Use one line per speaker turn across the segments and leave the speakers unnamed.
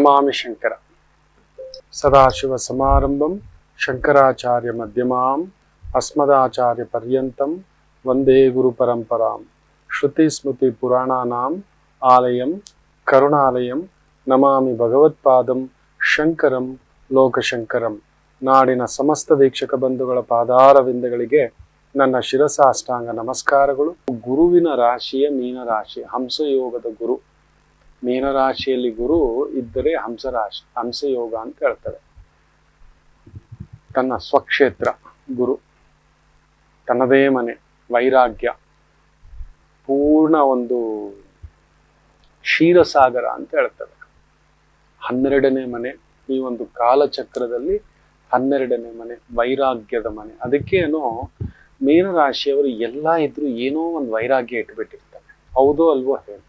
ಪ್ರಣಮಾಮಿ ಶಂಕರ. ಸದಾಶಿವಸಮಾರಂಭಂ ಶಂಕರಾಚಾರ್ಯ ಮಧ್ಯಮಾಂ ಅಸ್ಮದಾಚಾರ್ಯ ಪರ್ಯಂತಂ ವಂದೇ ಗುರು ಪರಂಪರಾಂ. ಶ್ರುತಿ ಸ್ಮೃತಿ ಪುರಾಣಾನಾಂ ಆಲಯಂ ಕರುಣಾಲಯಂ ನಮಾಮಿ ಭಗವತ್ಪಾದಂ ಶಂಕರಂ ಲೋಕಶಂಕರಂ. ನಾಡಿನ ಸಮಸ್ತ ವೀಕ್ಷಕ ಬಂಧುಗಳ ಪಾದಾರವಿಂದಗಳಿಗೆ ನನ್ನ ಶಿರಸಾಷ್ಟಾಂಗ ನಮಸ್ಕಾರಗಳು. ಗುರುವಿನ ರಾಶಿಯ ಮೀನರಾಶಿ, ಹಂಸಯೋಗದ ಗುರು. ಮೀನರಾಶಿಯಲ್ಲಿ ಗುರು ಇದ್ದರೆ ಹಂಸರಾಶಿ, ಹಂಸಯೋಗ ಅಂತ ಹೇಳ್ತಾರೆ. ತನ್ನ ಸ್ವಕ್ಷೇತ್ರ ಗುರು, ತನ್ನದೇ ಮನೆ, ವೈರಾಗ್ಯ, ಪೂರ್ಣ ಒಂದು ಕ್ಷೀರಸಾಗರ ಅಂತ ಹೇಳ್ತಾರೆ. 12ನೇ ಮನೆ, ಈ ಒಂದು ಕಾಲಚಕ್ರದಲ್ಲಿ 12ನೇ ಮನೆ, ವೈರಾಗ್ಯದ ಮನೆ. ಅದಕ್ಕೇನೋ ಮೀನರಾಶಿಯವರು ಎಲ್ಲ ಇದ್ರು ಏನೋ ಒಂದು ವೈರಾಗ್ಯ ಇಟ್ಬಿಟ್ಟಿರ್ತಾರೆ. ಹೌದೋ ಅಲ್ವೋ ಹೇಳಿ?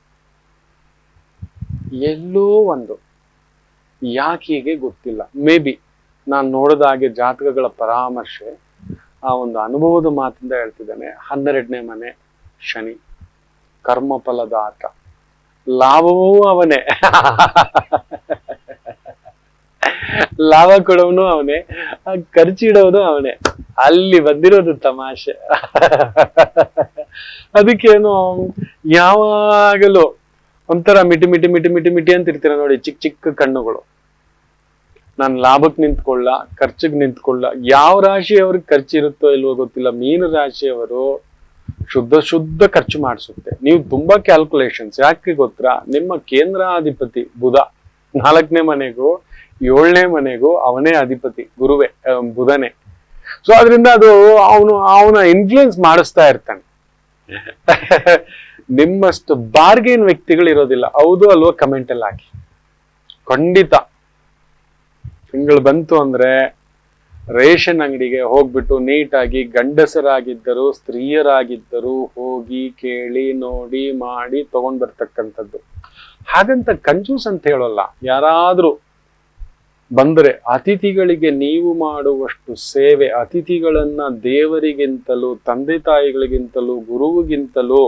ಎಲ್ಲೋ ಒಂದು, ಯಾಕೀಗೆ ಗೊತ್ತಿಲ್ಲ. ಮೇ ಬಿ ನಾನು ನೋಡಿದ ಹಾಗೆ ಜಾತಕಗಳ ಪರಾಮರ್ಶೆ, ಆ ಒಂದು ಅನುಭವದ ಮಾತಿಂದ ಹೇಳ್ತಿದ್ದಾನೆ. 12ನೇ ಮನೆ ಶನಿ, ಕರ್ಮಫಲದಾತ, ಲಾಭವೂ ಅವನೇ, ಲಾಭ ಕೊಡೋನು ಅವನೇ, ಖರ್ಚಿಡೋದು ಅವನೇ. ಅಲ್ಲಿ ಬಂದಿರೋದು ತಮಾಷೆ. ಅದಕ್ಕೇನು ಯಾವಾಗಲೂ ಒಂಥರ ಮಿಟಿ ಮಿಟಿ ಮಿಟಿ ಮಿಟಿ ಮಿಟಿ ಅಂತ ಇರ್ತೀರ ನೋಡಿ, ಚಿಕ್ಕ ಚಿಕ್ಕ ಕಣ್ಣುಗಳು. ನಾನು ಲಾಭಕ್ಕೆ ನಿಂತ್ಕೊಳ್ಳ, ಖರ್ಚಿಗೆ ನಿಂತ್ಕೊಳ್ಳ. ಯಾವ ರಾಶಿಯವ್ರಿಗೆ ಖರ್ಚಿರುತ್ತೋ ಇಲ್ವೋ ಗೊತ್ತಿಲ್ಲ. ಮೀನ ರಾಶಿಯವರು ಶುದ್ಧ ಖರ್ಚು ಮಾಡಿಸುತ್ತೆ. ನೀವು ತುಂಬಾ ಕ್ಯಾಲ್ಕುಲೇಷನ್ಸ್. ಯಾಕೆ ಗೊತ್ತಾ? ನಿಮ್ಮ ಕೇಂದ್ರಾಧಿಪತಿ ಬುಧ 4ನೇ ಮನೆಗೂ 7ನೇ ಮನೆಗೂ ಅವನೇ ಅಧಿಪತಿ, ಗುರುವೇ, ಬುಧನೇ. ಸೊ ಅದರಿಂದ ಅದು ಅವನ ಇನ್ಫ್ಲೂಯೆನ್ಸ್ ಮಾಡಿಸ್ತಾ ಇರ್ತಾನೆ. ನಿಮ್ಮಷ್ಟು ಬಾರ್ಗೇನ್ ವ್ಯಕ್ತಿಗಳು ಇರೋದಿಲ್ಲ. ಹೌದು ಅಲ್ವೋ? ಕಮೆಂಟ್ ಅಲ್ಲಿ ಹಾಕಿ. ಖಂಡಿತ ತಿಂಗಳು ಬಂತು ಅಂದ್ರೆ ರೇಷನ್ ಅಂಗಡಿಗೆ ಹೋಗ್ಬಿಟ್ಟು ನೀಟಾಗಿ ಗಂಡಸರಾಗಿದ್ದರು ಸ್ತ್ರೀಯರಾಗಿದ್ದರು ಹೋಗಿ ಕೇಳಿ ನೋಡಿ ಮಾಡಿ ತಗೊಂಡ್ ಬರ್ತಕ್ಕಂಥದ್ದು. ಹಾಗಂತ ಕಂಜೂಸ್ ಅಂತ ಹೇಳೋಲ್ಲ. ಯಾರಾದ್ರೂ ಬಂದ್ರೆ ಅತಿಥಿಗಳಿಗೆ ನೀವು ಮಾಡುವಷ್ಟು ಸೇವೆ, ಅತಿಥಿಗಳನ್ನ ದೇವರಿಗಿಂತಲೂ ತಂದೆ ತಾಯಿಗಳಿಗಿಂತಲೂ ಗುರುವಿಗಿಂತಲೂ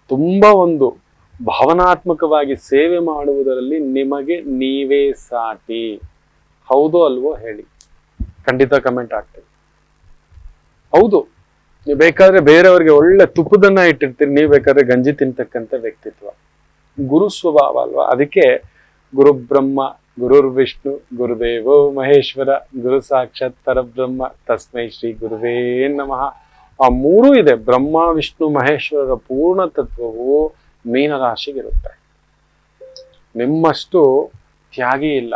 ತುಂಬಾ ಒಂದು ಭಾವನಾತ್ಮಕವಾಗಿ ಸೇವೆ ಮಾಡುವುದರಲ್ಲಿ ನಿಮಗೆ ನೀವೇ ಸಾಟಿ. ಹೌದು ಅಲ್ವೋ ಹೇಳಿ? ಖಂಡಿತ ಕಮೆಂಟ್ ಆಗ್ತದೆ. ಹೌದು, ನೀವು ಬೇಕಾದ್ರೆ ಬೇರೆಯವ್ರಿಗೆ ಒಳ್ಳೆ ತುಪ್ಪದನ್ನ ಇಟ್ಟಿರ್ತೀರಿ, ನೀವು ಬೇಕಾದ್ರೆ ಗಂಜಿ ತಿಂತಕ್ಕಂಥ ವ್ಯಕ್ತಿತ್ವ. ಗುರು ಸ್ವಭಾವ ಅಲ್ವಾ? ಅದಕ್ಕೆ ಗುರು ಬ್ರಹ್ಮ ಗುರುರ್ ವಿಷ್ಣು ಗುರುದೇವೋ ಮಹೇಶ್ವರ ಗುರು ಸಾಕ್ಷಾತ್ ಪರಬ್ರಹ್ಮ ತಸ್ಮೈ ಶ್ರೀ ಗುರುವೇ ನಮಃ. ಆ ಮೂರೂ ಇದೆ. ಬ್ರಹ್ಮ ವಿಷ್ಣು ಮಹೇಶ್ವರರ ಪೂರ್ಣ ತತ್ವವು ಮೀನರಾಶಿಗಿರುತ್ತೆ. ನಿಮ್ಮಷ್ಟು ತ್ಯಾಗಿ ಇಲ್ಲ,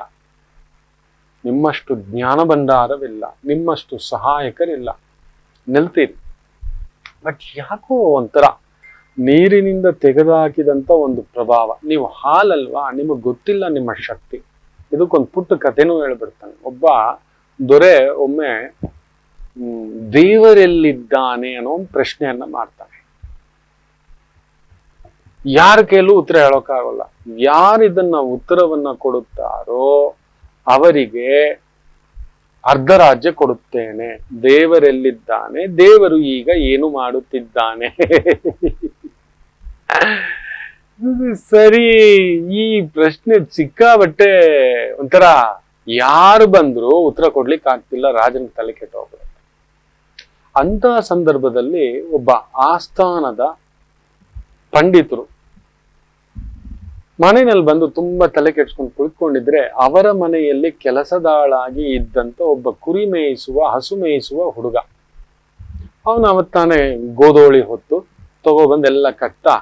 ನಿಮ್ಮಷ್ಟು ಜ್ಞಾನ ಭಂಡಾರವಿಲ್ಲ, ನಿಮ್ಮಷ್ಟು ಸಹಾಯಕರಿಲ್ಲ. ನಿಲ್ತೀರಿ. ಬಟ್ ಯಾಕೋ ಒಂಥರ ನೀರಿನಿಂದ ತೆಗೆದುಹಾಕಿದಂತ ಒಂದು ಪ್ರಭಾವ. ನೀವು ಹಾಲಲ್ವಾ, ನಿಮಗೆ ಗೊತ್ತಿಲ್ಲ ನಿಮ್ಮ ಶಕ್ತಿ. ಇದಕ್ಕೊಂದು ಪುಟ್ಟ ಕಥೆನೂ ಹೇಳ್ಬಿಡ್ತಾನೆ. ಒಬ್ಬ ದೊರೆ ಒಮ್ಮೆ ದೇವರೆಲ್ಲಿದ್ದಾನೆ ಅನ್ನೋ ಒಂದು ಪ್ರಶ್ನೆಯನ್ನ ಮಾಡ್ತಾನೆ. ಯಾರ ಕೈಲೂ ಉತ್ತರ ಹೇಳೋಕ್ಕಾಗಲ್ಲ. ಯಾರು ಇದನ್ನ ಉತ್ತರವನ್ನ ಕೊಡುತ್ತಾರೋ ಅವರಿಗೆ ಅರ್ಧ ರಾಜ್ಯ ಕೊಡುತ್ತೇನೆ. ದೇವರೆಲ್ಲಿದ್ದಾನೆ, ದೇವರು ಈಗ ಏನು ಮಾಡುತ್ತಿದ್ದಾನೆ. ಸರಿ, ಈ ಪ್ರಶ್ನೆ ಸಿಕ್ಕಾಬಟ್ಟೆ ಒಂಥರ ಯಾರು ಬಂದ್ರು ಉತ್ತರ ಕೊಡ್ಲಿಕ್ಕೆ ಆಗ್ತಿಲ್ಲ. ರಾಜನ ತಲೆ ಕೆಟ್ಟೋಗ್ಬಿಡುತ್ತೆ. ಅಂತಹ ಸಂದರ್ಭದಲ್ಲಿ ಒಬ್ಬ ಆಸ್ಥಾನದ ಪಂಡಿತರು ಮನೆಯಲ್ಲಿ ಬಂದು ತುಂಬಾ ತಲೆ ಕೆಡ್ಸ್ಕೊಂಡು ಕುಳಿತುಕೊಂಡಿದ್ರೆ, ಅವರ ಮನೆಯಲ್ಲಿ ಕೆಲಸದಾಳಾಗಿ ಇದ್ದಂತ ಒಬ್ಬ ಕುರಿ ಮೇಯಿಸುವ, ಹಸು ಮೇಯಿಸುವ ಹುಡುಗ. ಅವನು ಅವತ್ತಾನೆ ಗೋಧೋಳಿ ಹೊತ್ತು ತಗೊಬಂದೆಲ್ಲ ಕಟ್ತಾ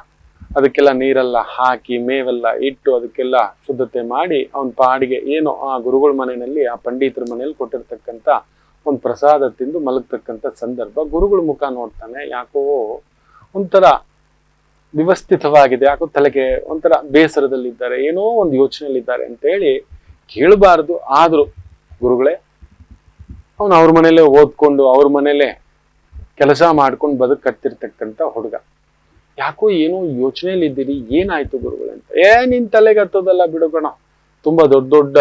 ಅದಕ್ಕೆಲ್ಲ ನೀರೆಲ್ಲ ಹಾಕಿ ಮೇವೆಲ್ಲ ಇಟ್ಟು ಅದಕ್ಕೆಲ್ಲ ಶುದ್ಧತೆ ಮಾಡಿ ಅವನ ಪಾಡಿಗೆ ಏನೋ ಆ ಗುರುಗಳ ಮನೆಯಲ್ಲಿ, ಆ ಪಂಡಿತರ ಮನೆಯಲ್ಲಿ ಕೊಟ್ಟಿರ್ತಕ್ಕಂಥ ಒಂದು ಪ್ರಸಾದ ತಿಂದು ಮಲಗ್ತಕ್ಕಂಥ ಸಂದರ್ಭ. ಗುರುಗಳ ಮುಖ ನೋಡ್ತಾನೆ, ಯಾಕೋ ಒಂಥರ ವ್ಯವಸ್ಥಿತವಾಗಿದೆ, ಯಾಕೋ ತಲೆಗೆ ಒಂಥರ ಬೇಸರದಲ್ಲಿದ್ದಾರೆ, ಏನೋ ಒಂದು ಯೋಚನೆಯಲ್ಲಿದ್ದಾರೆ ಅಂತ ಹೇಳಿ ಕೇಳಬಾರದು. ಆದ್ರೂ ಗುರುಗಳೇ, ಅವನು ಅವ್ರ ಮನೇಲೆ ಓದ್ಕೊಂಡು ಅವ್ರ ಮನೇಲೆ ಕೆಲಸ ಮಾಡ್ಕೊಂಡು ಬದುಕತ್ತಿರ್ತಕ್ಕಂಥ ಹುಡುಗ. ಯಾಕೋ ಏನೋ ಯೋಚನೆಯಲ್ಲಿ ಇದ್ದೀರಿ, ಏನಾಯ್ತು ಗುರುಗಳೇ ಅಂತ. ನಿನ್ ತಲೆಗೆ ಹತ್ತೋದಲ್ಲ ಬಿಡುಗಣ. ತುಂಬಾ ದೊಡ್ಡ ದೊಡ್ಡ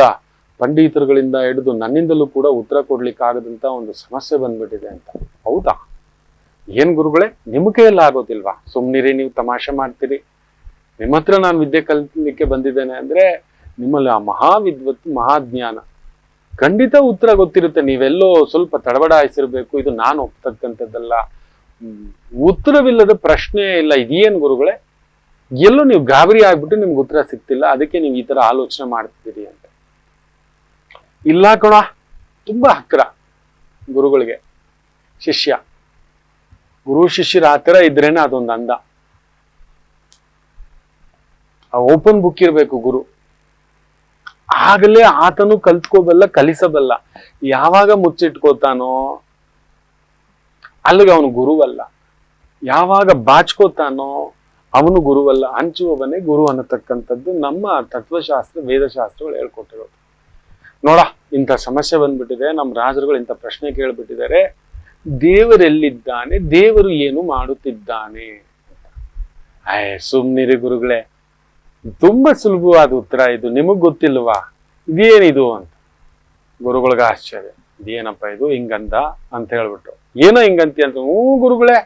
ಪಂಡಿತರುಗಳಿಂದ ಹಿಡಿದು ನನ್ನಿಂದಲೂ ಕೂಡ ಉತ್ತರ ಕೊಡ್ಲಿಕ್ಕಾಗದಂತ ಒಂದು ಸಮಸ್ಯೆ ಬಂದ್ಬಿಟ್ಟಿದೆ ಅಂತ. ಹೌದಾ? ಏನ್ ಗುರುಗಳೇ, ನಿಮ್ಮ ಕೈಯಲ್ಲಿ ಆಗೋದಿಲ್ವಾ? ಸುಮ್ನಿರಿ, ನೀವು ತಮಾಷೆ ಮಾಡ್ತೀರಿ. ನಿಮ್ಮ ಹತ್ರ ನಾನು ವಿದ್ಯೆ ಕಲಿಲಿಕ್ಕೆ ಬಂದಿದ್ದೇನೆ ಅಂದ್ರೆ ನಿಮ್ಮಲ್ಲಿ ಆ ಮಹಾವಿದ್ವತ್ತು, ಮಹಾಜ್ಞಾನ, ಖಂಡಿತ ಉತ್ತರ ಗೊತ್ತಿರುತ್ತೆ. ನೀವೆಲ್ಲೋ ಸ್ವಲ್ಪ ತಡಬಡಾಯಿಸಿರ್ಬೇಕು, ಇದು ನಾನು ಒಪ್ತಕ್ಕಂಥದ್ದಲ್ಲ, ಉತ್ತರವಿಲ್ಲದ ಪ್ರಶ್ನೆ ಇಲ್ಲ. ಇದೇನು ಗುರುಗಳೇ, ಎಲ್ಲೋ ನೀವು ಗಾಬರಿ ಆಗ್ಬಿಟ್ಟು ನಿಮ್ಗೆ ಉತ್ತರ ಸಿಗ್ತಿಲ್ಲ, ಅದಕ್ಕೆ ನೀವು ಈ ತರ ಆಲೋಚನೆ ಮಾಡ್ತಿದ್ದೀರಿ ಅಂತ. ಇಲ್ಲ ಕಣ, ತುಂಬಾ ಹತ್ತಿರ ಗುರುಗಳಿಗೆ ಶಿಷ್ಯ. ಗುರು ಶಿಷ್ಯರ ಹತ್ತಿರ ಇದ್ರೇನೆ ಅದೊಂದು ಅಂದ. ಓಪನ್ ಬುಕ್ ಇರ್ಬೇಕು ಗುರು, ಆಗಲೇ ಆತನು ಕಲ್ತ್ಕೋಬಲ್ಲ, ಕಲಿಸಬಲ್ಲ. ಯಾವಾಗ ಮುಚ್ಚಿಟ್ಕೋತಾನೋ ಅಲ್ಲಿಗೆ ಅವನು ಗುರುವಲ್ಲ, ಯಾವಾಗ ಬಾಚ್ಕೋತಾನೋ ಅವನು ಗುರುವಲ್ಲ. ಹಂಚುವವನೇ ಗುರು ಅನ್ನತಕ್ಕಂಥದ್ದು ನಮ್ಮ ತತ್ವಶಾಸ್ತ್ರ, ವೇದಶಾಸ್ತ್ರಗಳು ಹೇಳ್ಕೊಟ್ಟಿರೋದು. ನೋಡ, ಇಂಥ ಸಮಸ್ಯೆ ಬಂದ್ಬಿಟ್ಟಿದೆ, ನಮ್ಮ ರಾಜರುಗಳು ಇಂಥ ಪ್ರಶ್ನೆ ಕೇಳ್ಬಿಟ್ಟಿದ್ದಾರೆ, ದೇವರೆಲ್ಲಿದ್ದಾನೆ, ದೇವರು ಏನು ಮಾಡುತ್ತಿದ್ದಾನೆ. ಸುಮ್ನಿರಿ ಗುರುಗಳೇ, ತುಂಬಾ ಸುಲಭವಾದ ಉತ್ತರ ಇದು, ನಿಮಗ್ ಗೊತ್ತಿಲ್ವಾ ಇದೇನಿದು ಅಂತ. ಗುರುಗಳಿಗೆ ಆಶ್ಚರ್ಯ, ಇದೇನಪ್ಪ ಇದು ಹಿಂಗಂದ ಅಂತ ಹೇಳ್ಬಿಟ್ಟು. ಏನೋ ಹಿಂಗಂತಿ ಅಂತ. ಗುರುಗಳೇ,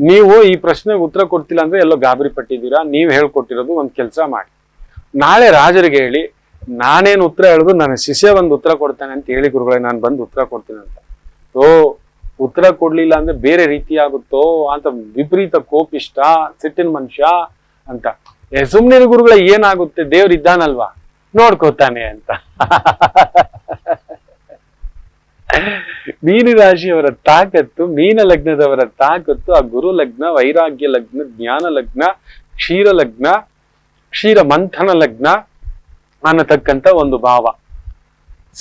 ನೀವು ಈ ಪ್ರಶ್ನೆಗೆ ಉತ್ತರ ಕೊಡ್ತಿಲ್ಲ ಅಂದ್ರೆ ಎಲ್ಲೋ ಗಾಬರಿ ಪಟ್ಟಿದ್ದೀರಾ. ನೀವು ಹೇಳ್ಕೊಟ್ಟಿರೋದು ಒಂದ್ ಕೆಲಸ ಮಾಡಿ, ನಾಳೆ ರಾಜರಿಗೆ ಹೇಳಿ, ನಾನೇನು ಉತ್ತರ ಹೇಳುದು ನನ್ನ ಶಿಷ್ಯ ಒಂದು ಉತ್ತರ ಕೊಡ್ತಾನೆ ಅಂತ ಹೇಳಿ ಗುರುಗಳೇ, ನಾನು ಬಂದು ಉತ್ತರ ಕೊಡ್ತೀನಿ ಅಂತ. ಉತ್ತರ ಕೊಡ್ಲಿಲ್ಲ ಅಂದ್ರೆ ಬೇರೆ ರೀತಿ ಆಗುತ್ತೋ ಅಂತ ವಿಪರೀತ ಕೋಪಿಷ್ಟ, ಸಿಟ್ಟಿನ ಮನುಷ್ಯ ಅಂತ. ಸುಮ್ನಿರು ಗುರುಗಳೇ, ಏನಾಗುತ್ತೆ, ದೇವ್ರು ಇದ್ದಾನಲ್ವಾ, ನೋಡ್ಕೋತಾನೆ ಅಂತ. ಮೀನ ರಾಶಿಯವರ ತಾಕತ್ತು, ಮೀನ ಲಗ್ನದವರ ತಾಕತ್ತು ಆ ಗುರು ಲಗ್ನ, ವೈರಾಗ್ಯ ಲಗ್ನ, ಜ್ಞಾನ ಲಗ್ನ, ಕ್ಷೀರ ಲಗ್ನ, ಕ್ಷೀರ ಮಂಥನ ಲಗ್ನ ಅನ್ನತಕ್ಕಂತ ಒಂದು ಭಾವ.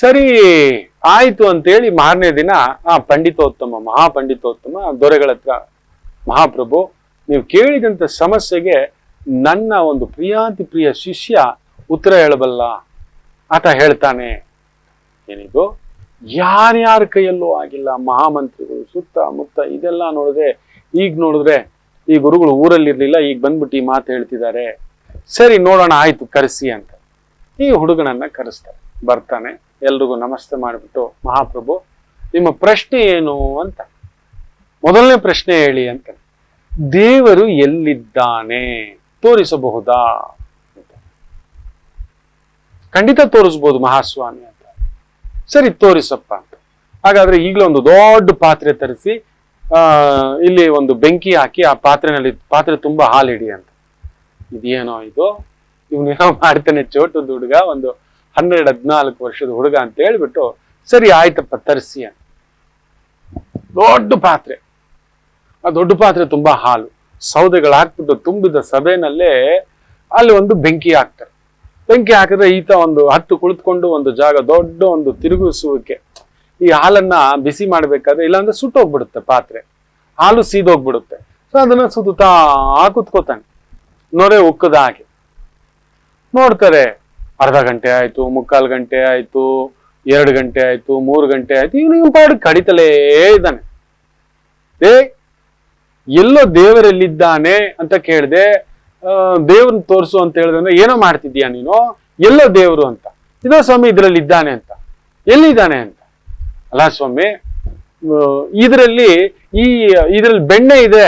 ಸರಿ ಆಯ್ತು ಅಂತೇಳಿ ಮಾರನೇ ದಿನ ಪಂಡಿತೋತ್ತಮ, ಮಹಾಪಂಡಿತೋತ್ತಮ ದೊರೆಗಳ ಹತ್ರ, ಮಹಾಪ್ರಭು, ನೀವು ಕೇಳಿದಂತ ಸಮಸ್ಯೆಗೆ ನನ್ನ ಒಂದು ಪ್ರಿಯಾತಿ ಪ್ರಿಯ ಶಿಷ್ಯ ಉತ್ತರ ಹೇಳಬಲ್ಲ. ಆತ ಹೇಳ್ತಾನೆ. ಏನಿದು, ಯಾರ್ಯಾರ ಕೈಯಲ್ಲೂ ಆಗಿಲ್ಲ, ಮಹಾಮಂತ್ರಿಗಳು ಸುತ್ತಮುತ್ತ ಇದೆಲ್ಲ ನೋಡಿದ್ರೆ, ಈಗ ನೋಡಿದ್ರೆ ಈ ಗುರುಗಳು ಊರಲ್ಲಿರ್ಲಿಲ್ಲ, ಈಗ ಬಂದ್ಬಿಟ್ಟು ಈ ಮಾತು ಹೇಳ್ತಿದ್ದಾರೆ. ಸರಿ ನೋಡೋಣ, ಆಯ್ತು ಕರೆಸಿ ಅಂತ ಈ ಹುಡುಗನನ್ನ ಕರೆಸ್ತಾರೆ. ಬರ್ತಾನೆ, ಎಲ್ರಿಗೂ ನಮಸ್ತೆ ಮಾಡಿಬಿಟ್ಟು, ಮಹಾಪ್ರಭು ನಿಮ್ಮ ಪ್ರಶ್ನೆ ಏನು ಅಂತ. ಮೊದಲನೇ ಪ್ರಶ್ನೆ ಹೇಳಿ ಅಂತ. ದೇವರು ಎಲ್ಲಿದ್ದಾನೆ ತೋರಿಸಬಹುದಾ? ಖಂಡಿತ ತೋರಿಸ್ಬೋದು ಮಹಾಸ್ವಾಮಿ ಅಂತ. ಸರಿ ತೋರಿಸಪ್ಪ ಅಂತ. ಹಾಗಾದ್ರೆ ಈಗಲೇ ಒಂದು ದೊಡ್ಡ ಪಾತ್ರೆ ತರಿಸಿ ಇಲ್ಲಿ ಒಂದು ಬೆಂಕಿ ಹಾಕಿ ಆ ಪಾತ್ರೆ ತುಂಬಾ ಹಾಲು ಹಿಡಿ ಅಂತ. ಇದೇನೋ ಇದು, ಇವನೇನೋ ಮಾಡ್ತಾನೆ, ಚೋಟದ ಹುಡುಗ, ಒಂದು 12-14 ವರ್ಷದ ಹುಡುಗ ಅಂತ ಹೇಳ್ಬಿಟ್ಟು, ಸರಿ ಆಯ್ತಪ್ಪ ತರಿಸಿ ಅಂತ. ದೊಡ್ಡ ಪಾತ್ರೆ, ಆ ದೊಡ್ಡ ಪಾತ್ರೆ ತುಂಬಾ ಹಾಲು, ಸೌದೆಗಳು ಹಾಕ್ಬಿಟ್ಟು ತುಂಬಿದ ಸಭೆನಲ್ಲೇ ಅಲ್ಲಿ ಒಂದು ಬೆಂಕಿ ಹಾಕ್ತಾರೆ. ಬೆಂಕಿ ಹಾಕಿದ್ರೆ ಈತ ಒಂದು ಹತ್ತು ಕುಳಿತುಕೊಂಡು ಒಂದು ಜಾಗ, ದೊಡ್ಡ ಒಂದು ತಿರುಗಿಸುವಿಕೆ, ಈ ಹಾಲನ್ನ ಬಿಸಿ ಮಾಡ್ಬೇಕಾದ್ರೆ, ಇಲ್ಲಾಂದ್ರೆ ಸುಟ್ಟೋಗ್ಬಿಡುತ್ತೆ ಪಾತ್ರೆ, ಹಾಲು ಸೀದೋಗ್ಬಿಡುತ್ತೆ. ಸೊ ಅದನ್ನ ಸುತ್ತಾ ಕುತ್ಕೋತಾನೆ, ನೊರೆ ಉಕ್ಕದ ಹಾಗೆ. ನೋಡ್ತಾರೆ, ಅರ್ಧ ಗಂಟೆ ಆಯ್ತು, 3/4 ಗಂಟೆ ಆಯ್ತು, 2 ಗಂಟೆ ಆಯ್ತು, 3 ಗಂಟೆ ಆಯ್ತು, ಇವನು ಪಾಡು ಕಡಿತಲೇ ಇದ್ದಾನೆ. ಎಲ್ಲೋ ದೇವರೆಲ್ಲಿದ್ದಾನೆ ಅಂತ ಕೇಳಿದೆ. ದೇವ್ರನ್ನ ತೋರಿಸು ಅಂತ ಹೇಳಿದ್ರೆ, ಏನೋ ಮಾಡ್ತಿದ್ಯಾ ನೀನು, ಎಲ್ಲೋ ದೇವ್ರು ಅಂತ. ಇದೋ ಸ್ವಾಮಿ ಇದ್ರಲ್ಲಿ ಇದ್ದಾನೆ ಅಂತ. ಎಲ್ಲಿದ್ದಾನೆ ಅಂತ? ಅಲ್ಲ ಸ್ವಾಮಿ, ಇದ್ರಲ್ಲಿ ಬೆಣ್ಣೆ ಇದೆ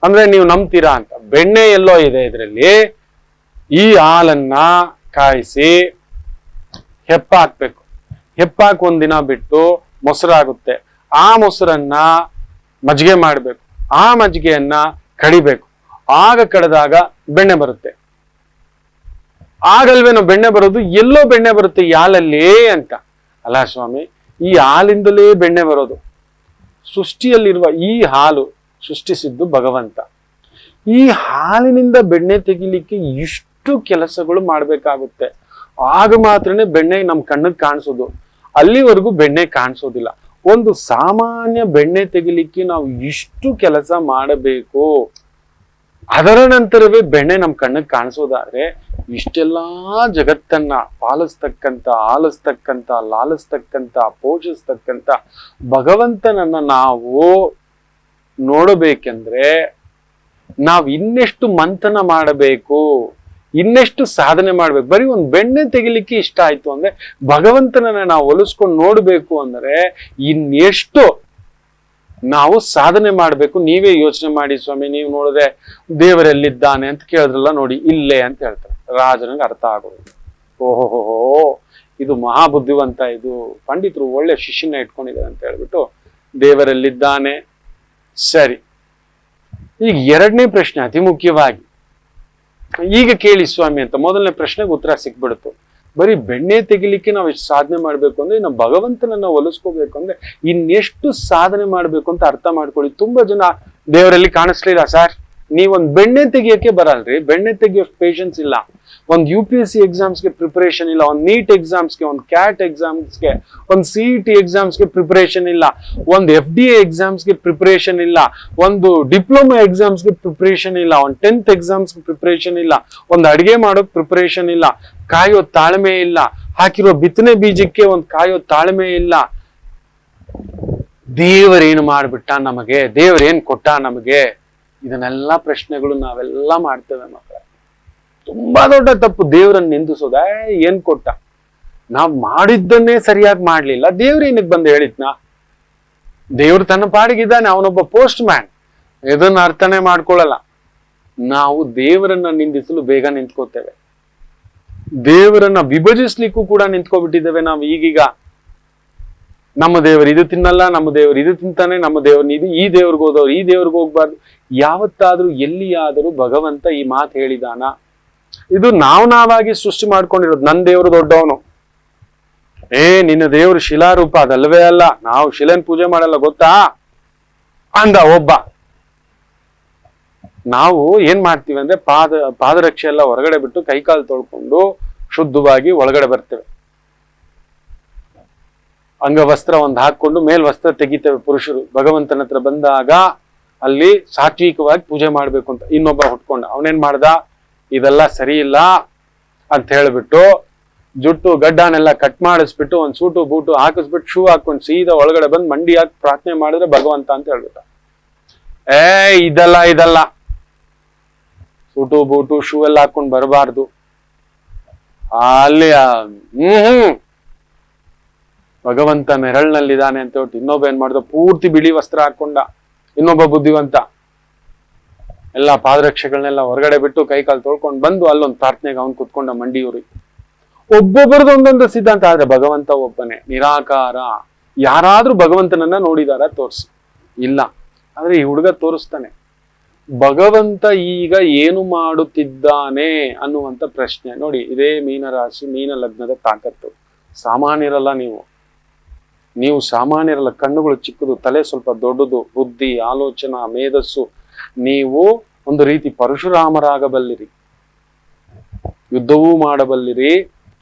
ಅಂದ್ರೆ ನೀವು ನಂಬ್ತೀರಾ ಅಂತ. ಬೆಣ್ಣೆ ಎಲ್ಲೋ ಇದೆ ಇದರಲ್ಲಿ. ಈ ಹಾಲನ್ನ ಕಾಯಿಸಿ ಹೆಪ್ಪಾಕ್ಬೇಕು. ಹೆಪ್ಪಾಕಿ ಒಂದಿನ ಬಿಟ್ಟು ಮೊಸರಾಗುತ್ತೆ. ಆ ಮೊಸರನ್ನ ಮಜ್ಜಿಗೆ ಮಾಡ್ಬೇಕು. ಆ ಮಜ್ಜಿಗೆಯನ್ನ ಕಡಿಬೇಕು. ಆಗ ಕಡಿದಾಗ ಬೆಣ್ಣೆ ಬರುತ್ತೆ. ಆಗಲ್ವೇನೋ ಬೆಣ್ಣೆ ಬರೋದು, ಎಲ್ಲೋ ಬೆಣ್ಣೆ ಬರುತ್ತೆ ಈ ಹಾಲಲ್ಲಿ ಅಂತ. ಅಲ್ಲ ಸ್ವಾಮಿ, ಈ ಹಾಲಿಂದಲೇ ಬೆಣ್ಣೆ ಬರೋದು. ಸೃಷ್ಟಿಯಲ್ಲಿರುವ ಈ ಹಾಲು ಸೃಷ್ಟಿಸಿದ್ದು ಭಗವಂತ. ಈ ಹಾಲಿನಿಂದ ಬೆಣ್ಣೆ ತೆಗಿಲಿಕ್ಕೆ ಇಷ್ಟು ಕೆಲಸಗಳು ಮಾಡ್ಬೇಕಾಗುತ್ತೆ. ಆಗ ಮಾತ್ರನೇ ಬೆಣ್ಣೆ ನಮ್ ಕಣ್ಣಿಗೆ ಕಾಣಿಸೋದು. ಅಲ್ಲಿವರೆಗೂ ಬೆಣ್ಣೆ ಕಾಣಿಸೋದಿಲ್ಲ. ಒಂದು ಸಾಮಾನ್ಯ ಬೆಣ್ಣೆ ತೆಗಿಲಿಕ್ಕೆ ನಾವು ಇಷ್ಟು ಕೆಲಸ ಮಾಡಬೇಕು. ಅದರ ನಂತರವೇ ಬೆಣ್ಣೆ ನಮ್ ಕಣ್ಣಿಗೆ ಕಾಣಿಸೋದಾದ್ರೆ, ಇಷ್ಟೆಲ್ಲಾ ಜಗತ್ತನ್ನ ಪಾಲಿಸ್ತಕ್ಕಂತ, ಆಲಿಸ್ತಕ್ಕಂತ, ಲಾಲಿಸ್ತಕ್ಕಂತ, ಪೋಷಿಸ್ತಕ್ಕಂತ ಭಗವಂತನನ್ನ ನಾವು ನೋಡಬೇಕೆಂದ್ರೆ ನಾವ್ ಇನ್ನೆಷ್ಟು ಮಂಥನ ಮಾಡಬೇಕು, ಇನ್ನೆಷ್ಟು ಸಾಧನೆ ಮಾಡ್ಬೇಕು. ಬರೀ ಒಂದು ಬೆಣ್ಣೆ ತೆಗಿಲಿಕ್ಕೆ ಇಷ್ಟ ಆಯ್ತು ಅಂದ್ರೆ, ಭಗವಂತನನ್ನ ನಾವು ಒಲಿಸ್ಕೊಂಡು ನೋಡ್ಬೇಕು ಅಂದ್ರೆ ಇನ್ನೆಷ್ಟು ನಾವು ಸಾಧನೆ ಮಾಡ್ಬೇಕು. ನೀವೇ ಯೋಚನೆ ಮಾಡಿ ಸ್ವಾಮಿ. ನೀವು ನೋಡಿದ್ರೆ ದೇವರೆಲ್ಲಿದ್ದಾನೆ ಅಂತ ಕೇಳಿದ್ರಲ್ಲ ನೋಡಿ, ಇಲ್ಲೇ ಅಂತ ಹೇಳ್ತಾರೆ. ರಾಜನಿಗೆ ಅರ್ಥ ಆಗೋದು. ಓಹೋ, ಇದು ಮಹಾಬುದ್ಧಿವಂತ, ಇದು ಪಂಡಿತರು ಒಳ್ಳೆ ಶಿಷ್ಯನ ಇಟ್ಕೊಂಡಿದ್ದಾರೆ ಅಂತ ಹೇಳ್ಬಿಟ್ಟು ದೇವರಲ್ಲಿದ್ದಾನೆ. ಸರಿ, ಈಗ ಎರಡನೇ ಪ್ರಶ್ನೆ ಅತಿ ಮುಖ್ಯವಾಗಿ, ಈಗ ಕೇಳಿ ಸ್ವಾಮಿ ಅಂತ ಮೊದಲನೇ ಪ್ರಶ್ನೆಗೆ ಉತ್ತರ ಸಿಕ್ಬಿಡ್ತು. ಬರೀ ಬೆಣ್ಣೆ ತೆಗಿಲಿಕ್ಕೆ ನಾವು ಎಷ್ಟು ಸಾಧನೆ ಮಾಡ್ಬೇಕು ಅಂದ್ರೆ, ನಾವು ಭಗವಂತನನ್ನ ಒಲಿಸ್ಕೋಬೇಕು ಅಂದ್ರೆ ಇನ್ನೆಷ್ಟು ಸಾಧನೆ ಮಾಡ್ಬೇಕು ಅಂತ ಅರ್ಥ ಮಾಡ್ಕೊಳ್ಳಿ. ತುಂಬಾ ಜನ ದೇವರಲ್ಲಿ ಕಾಣಿಸ್ಲಿಲ್ಲ ಸರ್, ನೀವೊಂದ್ ಬೆಣ್ಣೆ ತೆಗಿಯಕ್ಕೆ ಬರಲ್ರಿ, ಬೆಣ್ಣೆ ತೆಗಿಯೋಷ್ಟು ಪೇಷನ್ಸ್ ಇಲ್ಲ, ಒಂದು UPSC ಎಕ್ಸಾಮ್ಸ್ಗೆ ಪ್ರಿಪರೇಷನ್ ಇಲ್ಲ, ಒಂದು ನೀಟ್ ಎಕ್ಸಾಮ್ಸ್ಗೆ, ಒಂದು ಕ್ಯಾಟ್ ಎಕ್ಸಾಮ್ಸ್ಗೆ, ಒಂದು CET ಎಕ್ಸಾಮ್ಸ್ಗೆ ಪ್ರಿಪರೇಷನ್ ಇಲ್ಲ, ಒಂದು FDA ಎಕ್ಸಾಮ್ಸ್ಗೆ ಪ್ರಿಪರೇಷನ್ ಇಲ್ಲ, ಒಂದು ಡಿಪ್ಲೊಮಾ ಎಕ್ಸಾಮ್ಸ್ಗೆ ಪ್ರಿಪರೇಷನ್ ಇಲ್ಲ, ಒಂದು 10th ಎಕ್ಸಾಮ್ಸ್ಗೆ ಪ್ರಿಪರೇಷನ್ ಇಲ್ಲ, ಒಂದು ಅಡಿಗೆ ಮಾಡೋಕ್ ಪ್ರಿಪರೇಷನ್ ಇಲ್ಲ, ಕಾಯೋ ತಾಳ್ಮೆ ಇಲ್ಲ, ಹಾಕಿರೋ ಬಿತ್ತನೆ ಬೀಜಕ್ಕೆ ಒಂದು ಕಾಯೋ ತಾಳ್ಮೆ ಇಲ್ಲ. ದೇವರೇನು ಮಾಡ್ಬಿಟ್ಟ ನಮಗೆ, ದೇವರೇನ್ ಕೊಟ್ಟ ನಮಗೆ, ಇದನ್ನೆಲ್ಲ ಪ್ರಶ್ನೆಗಳು ನಾವೆಲ್ಲ ಮಾಡ್ತೇವೆ ಮಕ್ಕಳ. ತುಂಬಾ ದೊಡ್ಡ ತಪ್ಪು ದೇವರನ್ನ ನಿಂದಿಸೋದ. ಏನ್ ಕೊಟ್ಟ, ನಾವ್ ಮಾಡಿದ್ದನ್ನೇ ಸರಿಯಾಗಿ ಮಾಡ್ಲಿಲ್ಲ, ದೇವ್ರ ಏನಕ್ಕೆ ಬಂದು ಹೇಳಿದ್ನ? ದೇವ್ರು ತನ್ನ ಪಾಡಿಗಿದ್ದಾನೆ, ಅವನೊಬ್ಬ ಪೋಸ್ಟ್ ಮ್ಯಾನ್. ಇದನ್ನ ಅರ್ಥನೆ ಮಾಡ್ಕೊಳ್ಳಲ್ಲ. ನಾವು ದೇವರನ್ನ ನಿಂದಿಸಲು ಬೇಗ ನಿಂತ್ಕೋತೇವೆ, ದೇವರನ್ನ ವಿಭಜಿಸ್ಲಿಕ್ಕೂ ಕೂಡ ನಿಂತ್ಕೊಬಿಟ್ಟಿದ್ದೇವೆ ನಾವು ಈಗೀಗ. ನಮ್ಮ ದೇವರು ಇದು ತಿನ್ನಲ್ಲ, ನಮ್ಮ ದೇವರು ಇದು ತಿಂತಾನೆ, ನಮ್ಮ ದೇವ್ರನ್ನ ಇದು, ಈ ದೇವ್ರಿಗೆ ಹೋದವ್ರು ಈ ದೇವ್ರಿಗೆ ಹೋಗ್ಬಾರ್ದು. ಯಾವತ್ತಾದ್ರೂ ಎಲ್ಲಿಯಾದರೂ ಭಗವಂತ ಈ ಮಾತು ಹೇಳಿದಾನ? ಇದು ನಾವಾಗಿ ಸೃಷ್ಟಿ ಮಾಡ್ಕೊಂಡಿರೋದು. ನನ್ನ ದೇವರು ದೊಡ್ಡವನು, ನಿನ್ನ ದೇವರು ಶಿಲಾರೂಪ, ಅದಲ್ವೇ ಅಲ್ಲ, ನಾವು ಶಿಲೆನ್ ಪೂಜೆ ಮಾಡಲ್ಲ ಗೊತ್ತಾ ಅಂದ ಒಬ್ಬ. ನಾವು ಏನ್ ಮಾಡ್ತೀವಿ ಅಂದ್ರೆ ಪಾದರಕ್ಷೆ ಎಲ್ಲ ಹೊರಗಡೆ ಬಿಟ್ಟು ಕೈಕಾಲು ತೊಳ್ಕೊಂಡು ಶುದ್ಧವಾಗಿ ಒಳಗಡೆ ಬರ್ತೇವೆ. ಅಂಗವಸ್ತ್ರ ಒಂದು ಹಾಕೊಂಡು ಮೇಲ್ ವಸ್ತ್ರ ತೆಗಿತೇವೆ ಪುರುಷರು. ಭಗವಂತನ ಹತ್ರ ಬಂದಾಗ ಅಲ್ಲಿ ಸಾತ್ವಿಕವಾಗಿ ಪೂಜೆ ಮಾಡ್ಬೇಕು ಅಂತ ಇನ್ನೊಬ್ಬ ಹುಟ್ಕೊಂಡ. ಅವನೇನ್ ಮಾಡ್ದ, ಇದೆಲ್ಲ ಸರಿ ಇಲ್ಲ ಅಂತ ಹೇಳ್ಬಿಟ್ಟು ಜುಟ್ಟು ಗಡ್ಡನೆಲ್ಲ ಕಟ್ ಮಾಡಿಸ್ಬಿಟ್ಟು ಒಂದ್ ಸೂಟು ಬೂಟು ಹಾಕಿಸ್ಬಿಟ್ಟು ಶೂ ಹಾಕೊಂಡು ಸೀದಾ ಒಳಗಡೆ ಬಂದು ಮಂಡಿ ಹಾಕಿ ಪ್ರಾರ್ಥನೆ ಮಾಡಿದ್ರೆ ಭಗವಂತ ಅಂತ ಹೇಳ್ಬಿಟ್ಟ. ಇದಲ್ಲ, ಸೂಟು ಬೂಟು ಶೂ ಎಲ್ಲ ಹಾಕೊಂಡು ಬರಬಾರ್ದು ಅಲ್ಲಿ. ಭಗವಂತ ನೆರಳಿನಲ್ಲಿದ್ದಾನೆ ಅಂತ ಹೇಳ್ಬಿಟ್ಟು ಇನ್ನೊಬ್ಬ ಏನ್ ಮಾಡ್ದ, ಪೂರ್ತಿ ಬಿಳಿ ವಸ್ತ್ರ ಹಾಕೊಂಡ. ಇನ್ನೊಬ್ಬ ಬುದ್ಧಿವಂತ ಎಲ್ಲ ಪಾದರಕ್ಷೆಗಳನ್ನೆಲ್ಲ ಹೊರಗಡೆ ಬಿಟ್ಟು ಕೈಕಾಲು ತೊಳ್ಕೊಂಡು ಬಂದು ಅಲ್ಲೊಂದು ಪ್ರಾರ್ಥನೆಗೆ ಅವನ್ ಕುತ್ಕೊಂಡ ಮಂಡಿಯೂರಿ. ಒಬ್ಬೊಬ್ಬರದ್ದು ಒಂದೊಂದು ಸಿದ್ಧಾಂತ. ಆದ್ರೆ ಭಗವಂತ ಒಬ್ಬನೇ ನಿರಾಕಾರ. ಯಾರಾದ್ರೂ ಭಗವಂತನನ್ನ ನೋಡಿದಾರ ತೋರ್ಸಿ? ಇಲ್ಲ. ಆದ್ರೆ ಈ ಹುಡುಗ ತೋರಿಸ್ತಾನೆ. ಭಗವಂತ ಈಗ ಏನು ಮಾಡುತ್ತಿದ್ದಾನೆ ಅನ್ನುವಂತ ಪ್ರಶ್ನೆ ನೋಡಿ. ಇದೇ ಮೀನರಾಶಿ, ಮೀನ ಲಗ್ನದ ತಾಕತ್ತು. ಸಾಮಾನ್ಯರಲ್ಲ ನೀವು ಸಾಮಾನ್ಯರಲ್ಲ. ಕಣ್ಣುಗಳು ಚಿಕ್ಕದು, ತಲೆ ಸ್ವಲ್ಪ ದೊಡ್ಡದು, ಬುದ್ಧಿ, ಆಲೋಚನಾ, ಮೇಧಸ್ಸು. ನೀವು ಒಂದು ರೀತಿ ಪರಶುರಾಮರಾಗಬಲ್ಲಿರಿ, ಯುದ್ಧವೂ ಮಾಡಬಲ್ಲಿರಿ,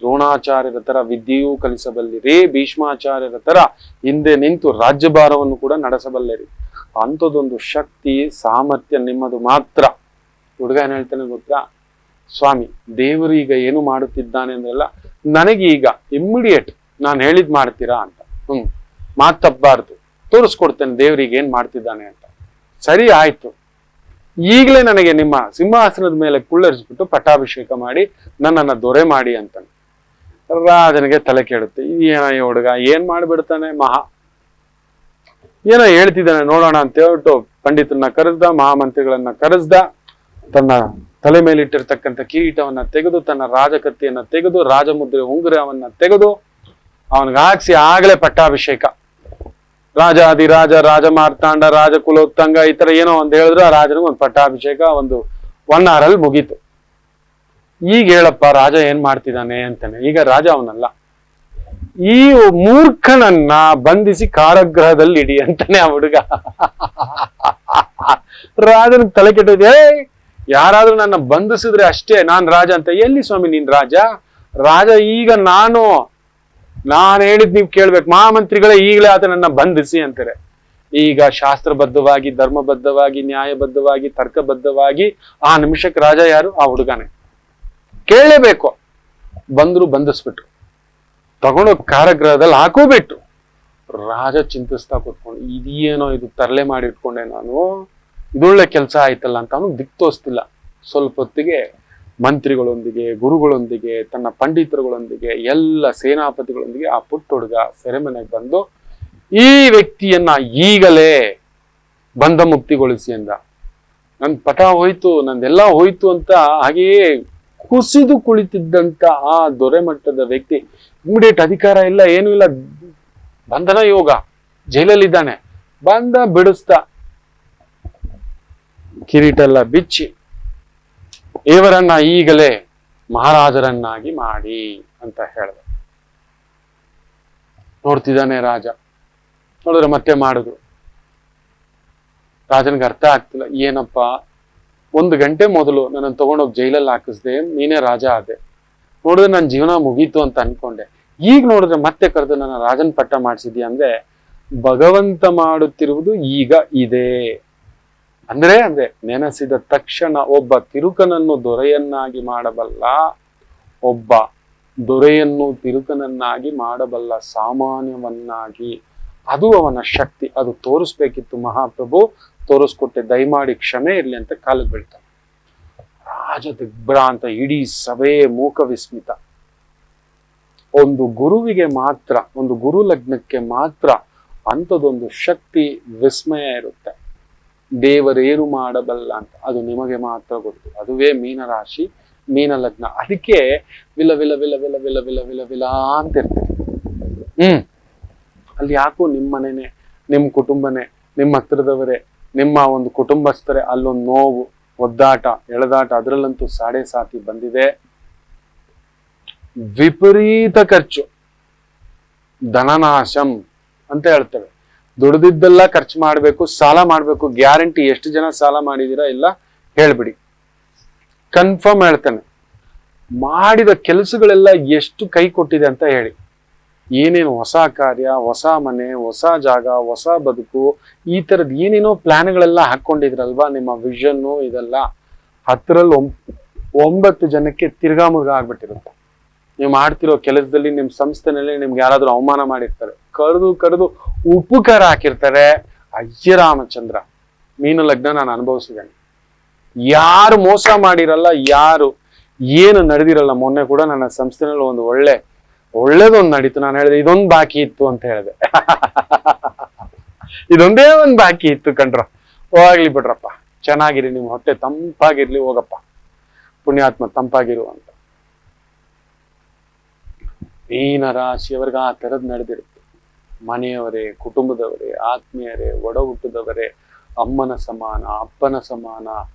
ದ್ರೋಣಾಚಾರ್ಯರ ತರ ವಿದ್ಯೆಯೂ ಕಲಿಸಬಲ್ಲಿರಿ, ಭೀಷ್ಮಾಚಾರ್ಯರ ತರ ಹಿಂದೆ ನಿಂತು ರಾಜ್ಯಭಾರವನ್ನು ಕೂಡ ನಡೆಸಬಲ್ಲಿರಿ. ಅಂಥದ್ದೊಂದು ಶಕ್ತಿ, ಸಾಮರ್ಥ್ಯ ನಿಮ್ಮದು ಮಾತ್ರ. ಹುಡುಗ ಏನ್ ಹೇಳ್ತಾನೆ ಗೊತ್ತಾ, ಸ್ವಾಮಿ ದೇವರು ಈಗ ಏನು ಮಾಡುತ್ತಿದ್ದಾನೆ ಅಂದ್ರಲ್ಲ, ನನಗೆ ಈಗ ಇಮ್ಮಿಡಿಯೇಟ್ ನಾನು ಹೇಳಿದ್ ಮಾಡ್ತೀರಾ ಅಂತ. ಮಾತು ತಪ್ಪಬಾರ್ದು, ತೋರಿಸ್ಕೊಡ್ತೇನೆ ದೇವ್ರಿಗೆ ಏನ್ ಮಾಡ್ತಿದ್ದಾನೆ ಅಂತ. ಸರಿ ಆಯ್ತು, ಈಗಲೇ ನನಗೆ ನಿಮ್ಮ ಸಿಂಹಾಸನದ ಮೇಲೆ ಕುಳ್ಳರಿಸ್ಬಿಟ್ಟು ಪಟ್ಟಾಭಿಷೇಕ ಮಾಡಿ ನನ್ನನ್ನ ದೊರೆ ಮಾಡಿ ಅಂತಾನೆ. ರಾಜನಿಗೆ ತಲೆ ಕೆಡುತ್ತೆ. ಏನೋ ಈ ಹುಡುಗ ಏನ್ ಮಾಡ್ಬಿಡ್ತಾನೆ, ಏನೋ ಹೇಳ್ತಿದ್ದಾನೆ ನೋಡೋಣ ಅಂತ ಹೇಳ್ಬಿಟ್ಟು ಪಂಡಿತರನ್ನ ಕರೆಸ್ದ, ಮಹಾಮಂತ್ರಿಗಳನ್ನ ಕರೆಸ್ದ, ತನ್ನ ತಲೆ ಮೇಲಿಟ್ಟಿರ್ತಕ್ಕಂಥ ಕಿರೀಟವನ್ನ ತೆಗೆದು, ತನ್ನ ರಾಜಕತ್ತಿಯನ್ನ ತೆಗೆದು, ರಾಜಮುದ್ರೆ ಉಂಗುರವನ್ನ ತೆಗೆದು ಅವನಿಗೆ ಹಾಕ್ಸಿ ಆಗ್ಲೇ ಪಟ್ಟಾಭಿಷೇಕ. ರಾಜಾದಿರಾಜ, ರಾಜ ಮಾರ್ತಾಂಡ, ರಾಜ ಕುಲೋತ್ತಂಗ, ಈ ತರ ಏನೋ ಒಂದ್ ಹೇಳಿದ್ರು. ಆ ರಾಜನಿಗೆ ಒಂದು ಪಟ್ಟಾಭಿಷೇಕ ಒಂದು 1 hour ಮುಗೀತು. ಈಗ ಹೇಳಪ್ಪ ರಾಜ ಏನ್ ಮಾಡ್ತಿದ್ದಾನೆ ಅಂತಾನೆ. ಈಗ ರಾಜ ಅವನಲ್ಲ, ಈ ಮೂರ್ಖನನ್ನ ಬಂಧಿಸಿ ಕಾರಾಗೃಹದಲ್ಲಿ ಇಡಿ ಅಂತಾನೆ ಆ ಹುಡುಗ. ರಾಜನ ತಲೆ ಕೆಟ್ಟಿದೆ. ಯಾರಾದ್ರೂ ನನ್ನ ಬಂಧಿಸಿದ್ರೆ ಅಷ್ಟೇ ನಾನ್ ರಾಜ ಅಂತ. ಎಲ್ಲಿ ಸ್ವಾಮಿ ನೀನ್ ರಾಜ? ರಾಜ ಈಗ ನಾನು ಹೇಳಿದ್ ನೀವ್ ಕೇಳ್ಬೇಕು. ಮಹಾಮಂತ್ರಿಗಳೇ ಈಗಲೇ ಆತನನ್ನ ಬಂಧಿಸಿ ಅಂತಾರೆ. ಈಗ ಶಾಸ್ತ್ರಬದ್ಧವಾಗಿ, ಧರ್ಮಬದ್ಧವಾಗಿ, ನ್ಯಾಯಬದ್ಧವಾಗಿ, ತರ್ಕಬದ್ಧವಾಗಿ ಆ ನಿಮಿಷಕ್ಕೆ ರಾಜ ಯಾರು? ಆ ಹುಡುಗನೇ. ಕೇಳಲೇಬೇಕು. ಬಂದ್ರು, ಬಂಧಿಸ್ಬಿಟ್ರು, ತಗೊಂಡೋಗಿ ಕಾರಾಗೃಹದಲ್ಲಿ ಹಾಕೋಬಿಟ್ರು. ರಾಜ ಚಿಂತಿಸ್ತಾ ಕೂತ್ಕೊಂಡು, ಇದೇನೋ ಇದು ತರಲೆ ಮಾಡಿಟ್ಕೊಂಡೆ ನಾನು, ಇದೊಳ್ಳೆ ಕೆಲಸ ಆಯ್ತಲ್ಲ ಅಂತ ಅವನು ದಿಕ್ ತೋರಿಸ್ತಿಲ್ಲ. ಸ್ವಲ್ಪ ಹೊತ್ತಿಗೆ ಮಂತ್ರಿಗಳೊಂದಿಗೆ, ಗುರುಗಳೊಂದಿಗೆ, ತನ್ನ ಪಂಡಿತರುಗಳೊಂದಿಗೆ, ಎಲ್ಲ ಸೇನಾಪತಿಗಳೊಂದಿಗೆ ಆ ಪುಟ್ಟ ಹುಡುಗ ಸೆರೆಮನೆಗೆ ಬಂದು ಈ ವ್ಯಕ್ತಿಯನ್ನ ಈಗಲೇ ಬಂಧ ಮುಕ್ತಿಗೊಳಿಸಿ ಅಂದ. ನನ್ ಪಟ ಹೋಯ್ತು, ನಂದೆಲ್ಲ ಹೋಯ್ತು ಅಂತ ಹಾಗೆಯೇ ಕುಸಿದು ಕುಳಿತಿದ್ದಂತ ಆ ದೊರೆ ಮಟ್ಟದ ವ್ಯಕ್ತಿ ಇಮಿಡಿಯೇಟ್ ಅಧಿಕಾರ ಇಲ್ಲ, ಏನೂ ಇಲ್ಲ, ಬಂಧನ ಯೋಗ, ಜೈಲಲ್ಲಿದ್ದಾನೆ, ಬಂದ ಬಿಡಿಸ್ತಾ ಕಿರೀಟ ಎಲ್ಲ ಬಿಚ್ಚಿ ಇವರನ್ನ ಈಗಲೇ ಮಹಾರಾಜರನ್ನಾಗಿ ಮಾಡಿ ಅಂತ ಹೇಳ್ದ. ನೋಡ್ತಿದ್ದಾನೆ ರಾಜ. ನೋಡಿದ್ರೆ ಮತ್ತೆ ಮಾಡಿದ್ರು. ರಾಜನಿಗೆ ಅರ್ಥ ಆಗ್ತಿಲ್ಲ, ಏನಪ್ಪ 1 ಗಂಟೆ ಮೊದಲು ನನ್ನ ತಗೊಂಡೋಗಿ ಜೈಲಲ್ಲಿ ಹಾಕಿಸ್ದೆ, ನೀನೇ ರಾಜ ಆದೆ, ನೋಡಿದ್ರೆ ನನ್ನ ಜೀವನ ಮುಗೀತು ಅಂತ ಅನ್ಕೊಂಡೆ, ಈಗ ನೋಡಿದ್ರೆ ಮತ್ತೆ ಕರೆದು ನನ್ನ ರಾಜನ್ ಪಟ್ಟ ಮಾಡಿಸಿದ್ಯಾ ಅಂದ್ರೆ ಭಗವಂತ ಮಾಡುತ್ತಿರುವುದು ಈಗ ಇದೆ. ಅಂದ್ರೆ ನೆನೆಸಿದ ತಕ್ಷಣ ಒಬ್ಬ ತಿರುಕನನ್ನು ದೊರೆಯನ್ನಾಗಿ ಮಾಡಬಲ್ಲ, ಒಬ್ಬ ದೊರೆಯನ್ನು ತಿರುಕನನ್ನಾಗಿ ಮಾಡಬಲ್ಲ ಸಾಮಾನ್ಯವನ್ನಾಗಿ. ಅದು ಅವನ ಶಕ್ತಿ. ಅದು ತೋರಿಸ್ಬೇಕಿತ್ತು ಮಹಾಪ್ರಭು, ತೋರಿಸ್ಕೊಟ್ಟೆ, ದಯಮಾಡಿ ಕ್ಷಮೆ ಇರ್ಲಿ ಅಂತ ಕಾಲಿಗೆ ಬೀಳ್ತಾನೆ. ರಾಜ ದಿಗ್ಭ್ರಾಂತ, ಇಡೀ ಸಭೆ ಮೂಕ ವಿಸ್ಮಿತ. ಒಂದು ಗುರುವಿಗೆ ಮಾತ್ರ, ಒಂದು ಗುರು ಲಗ್ನಕ್ಕೆ ಮಾತ್ರ ಅಂಥದ್ದೊಂದು ಶಕ್ತಿ, ವಿಸ್ಮಯ ಇರುತ್ತೆ. ದೇವರೇನು ಮಾಡಬಲ್ಲ ಅಂತ ಅದು ನಿಮಗೆ ಮಾತ್ರ ಗೊತ್ತು. ಅದುವೇ ಮೀನರಾಶಿ, ಮೀನ ಲಗ್ನ. ಅದಕ್ಕೆ ವಿಲ ವಿಲ ವಿಲ ವಿಲ ವಿಲ ವಿಲ ವಿಲ ವಿಲ ಅಂತ ಇರ್ತೀರಿ. ಅಲ್ಲಿ ಯಾಕೋ ನಿಮ್ಮ ಮನೆನೆ, ನಿಮ್ಮ ಕುಟುಂಬನೇ, ನಿಮ್ಮ ಹತ್ರದವರೇ, ನಿಮ್ಮ ಒಂದು ಕುಟುಂಬಸ್ಥರೇ ಅಲ್ಲೊಂದು ನೋವು, ಒದ್ದಾಟ, ಎಳೆದಾಟ, ಅದರಲ್ಲಂತೂ ಸಾಡೆ ಸಾತಿ ಬಂದಿದೆ. ವಿಪರೀತ ಖರ್ಚು, ಧನನಾಶಂ ಅಂತ ಹೇಳ್ತೇವೆ. ದುಡ್ದಿದ್ದೆಲ್ಲ ಖರ್ಚು ಮಾಡ್ಬೇಕು, ಸಾಲ ಮಾಡ್ಬೇಕು. ಗ್ಯಾರಂಟಿ ಎಷ್ಟು ಜನ ಸಾಲ ಮಾಡಿದೀರಾ ಇಲ್ಲ ಹೇಳ್ಬಿಡಿ, ಕನ್ಫರ್ಮ್ ಹೇಳ್ತೇನೆ. ಮಾಡಿದ ಕೆಲಸಗಳೆಲ್ಲ ಎಷ್ಟು ಕೈ ಕೊಟ್ಟಿದೆ ಅಂತ ಹೇಳಿ. ಏನೇನು ಹೊಸ ಕಾರ್ಯ, ಹೊಸ ಮನೆ, ಹೊಸ ಜಾಗ, ಹೊಸ ಬದುಕು, ಈ ತರದ್ ಏನೇನೋ ಪ್ಲಾನ್ಗಳೆಲ್ಲ ಹಾಕೊಂಡಿದ್ರಲ್ವಾ, ನಿಮ್ಮ ವಿಷನ್ನು ಇದೆಲ್ಲ 10ರಲ್ಲಿ 9 ಜನಕ್ಕೆ ತಿರ್ಗಾ ಮುರ್ಗಾ ಆಗ್ಬಿಟ್ಟಿರುತ್ತೆ. ನೀವು ಮಾಡ್ತಿರೋ ಕೆಲಸದಲ್ಲಿ, ನಿಮ್ಮ ಸಂಸ್ಥೆನಲ್ಲಿ ನಿಮ್ಗೆ ಯಾರಾದ್ರೂ ಅವಮಾನ ಮಾಡಿರ್ತಾರೆ, ಕರೆದು ಉಪಕಾರ ಹಾಕಿರ್ತಾರೆ. ಅಯ್ಯ ರಾಮಚಂದ್ರ, ಮೀನ ಲಗ್ನ ನಾನು ಅನುಭವಿಸಿದ್ದೇನೆ. ಯಾರು ಮೋಸ ಮಾಡಿರಲ್ಲ, ಯಾರು ಏನು ನಡೆದಿರಲ್ಲ. ಮೊನ್ನೆ ಕೂಡ ನನ್ನ ಸಂಸ್ಥೆನಲ್ಲಿ ಒಂದು ಒಳ್ಳೇದೊಂದು ನಡೀತು. ನಾನು ಹೇಳಿದೆ ಇದೊಂದು ಬಾಕಿ ಇತ್ತು ಅಂತ ಹೇಳಿದೆ. ಇದೊಂದೇ ಒಂದು ಬಾಕಿ ಇತ್ತು ಕಣ್ರ, ಹೋಗ್ಲಿ ಬಿಡ್ರಪ್ಪ, ಚೆನ್ನಾಗಿರಿ, ನಿಮ್ ಹೊಟ್ಟೆ ತಂಪಾಗಿರ್ಲಿ, ಹೋಗಪ್ಪ ಪುಣ್ಯಾತ್ಮ ತಂಪಾಗಿರು ಅಂತ. ಮೀನ ರಾಶಿಯವರೆಗೆ ಆ ತರದ್ ನಡೆದಿರುತ್ತೆ. ಮನೆಯವರೇ, ಕುಟುಂಬದವರೇ, ಆತ್ಮೀಯರೇ, ಒಡ ಹುಟ್ಟದವರೇ, ಅಮ್ಮನ ಸಮಾನ, ಅಪ್ಪನ ಸಮಾನ,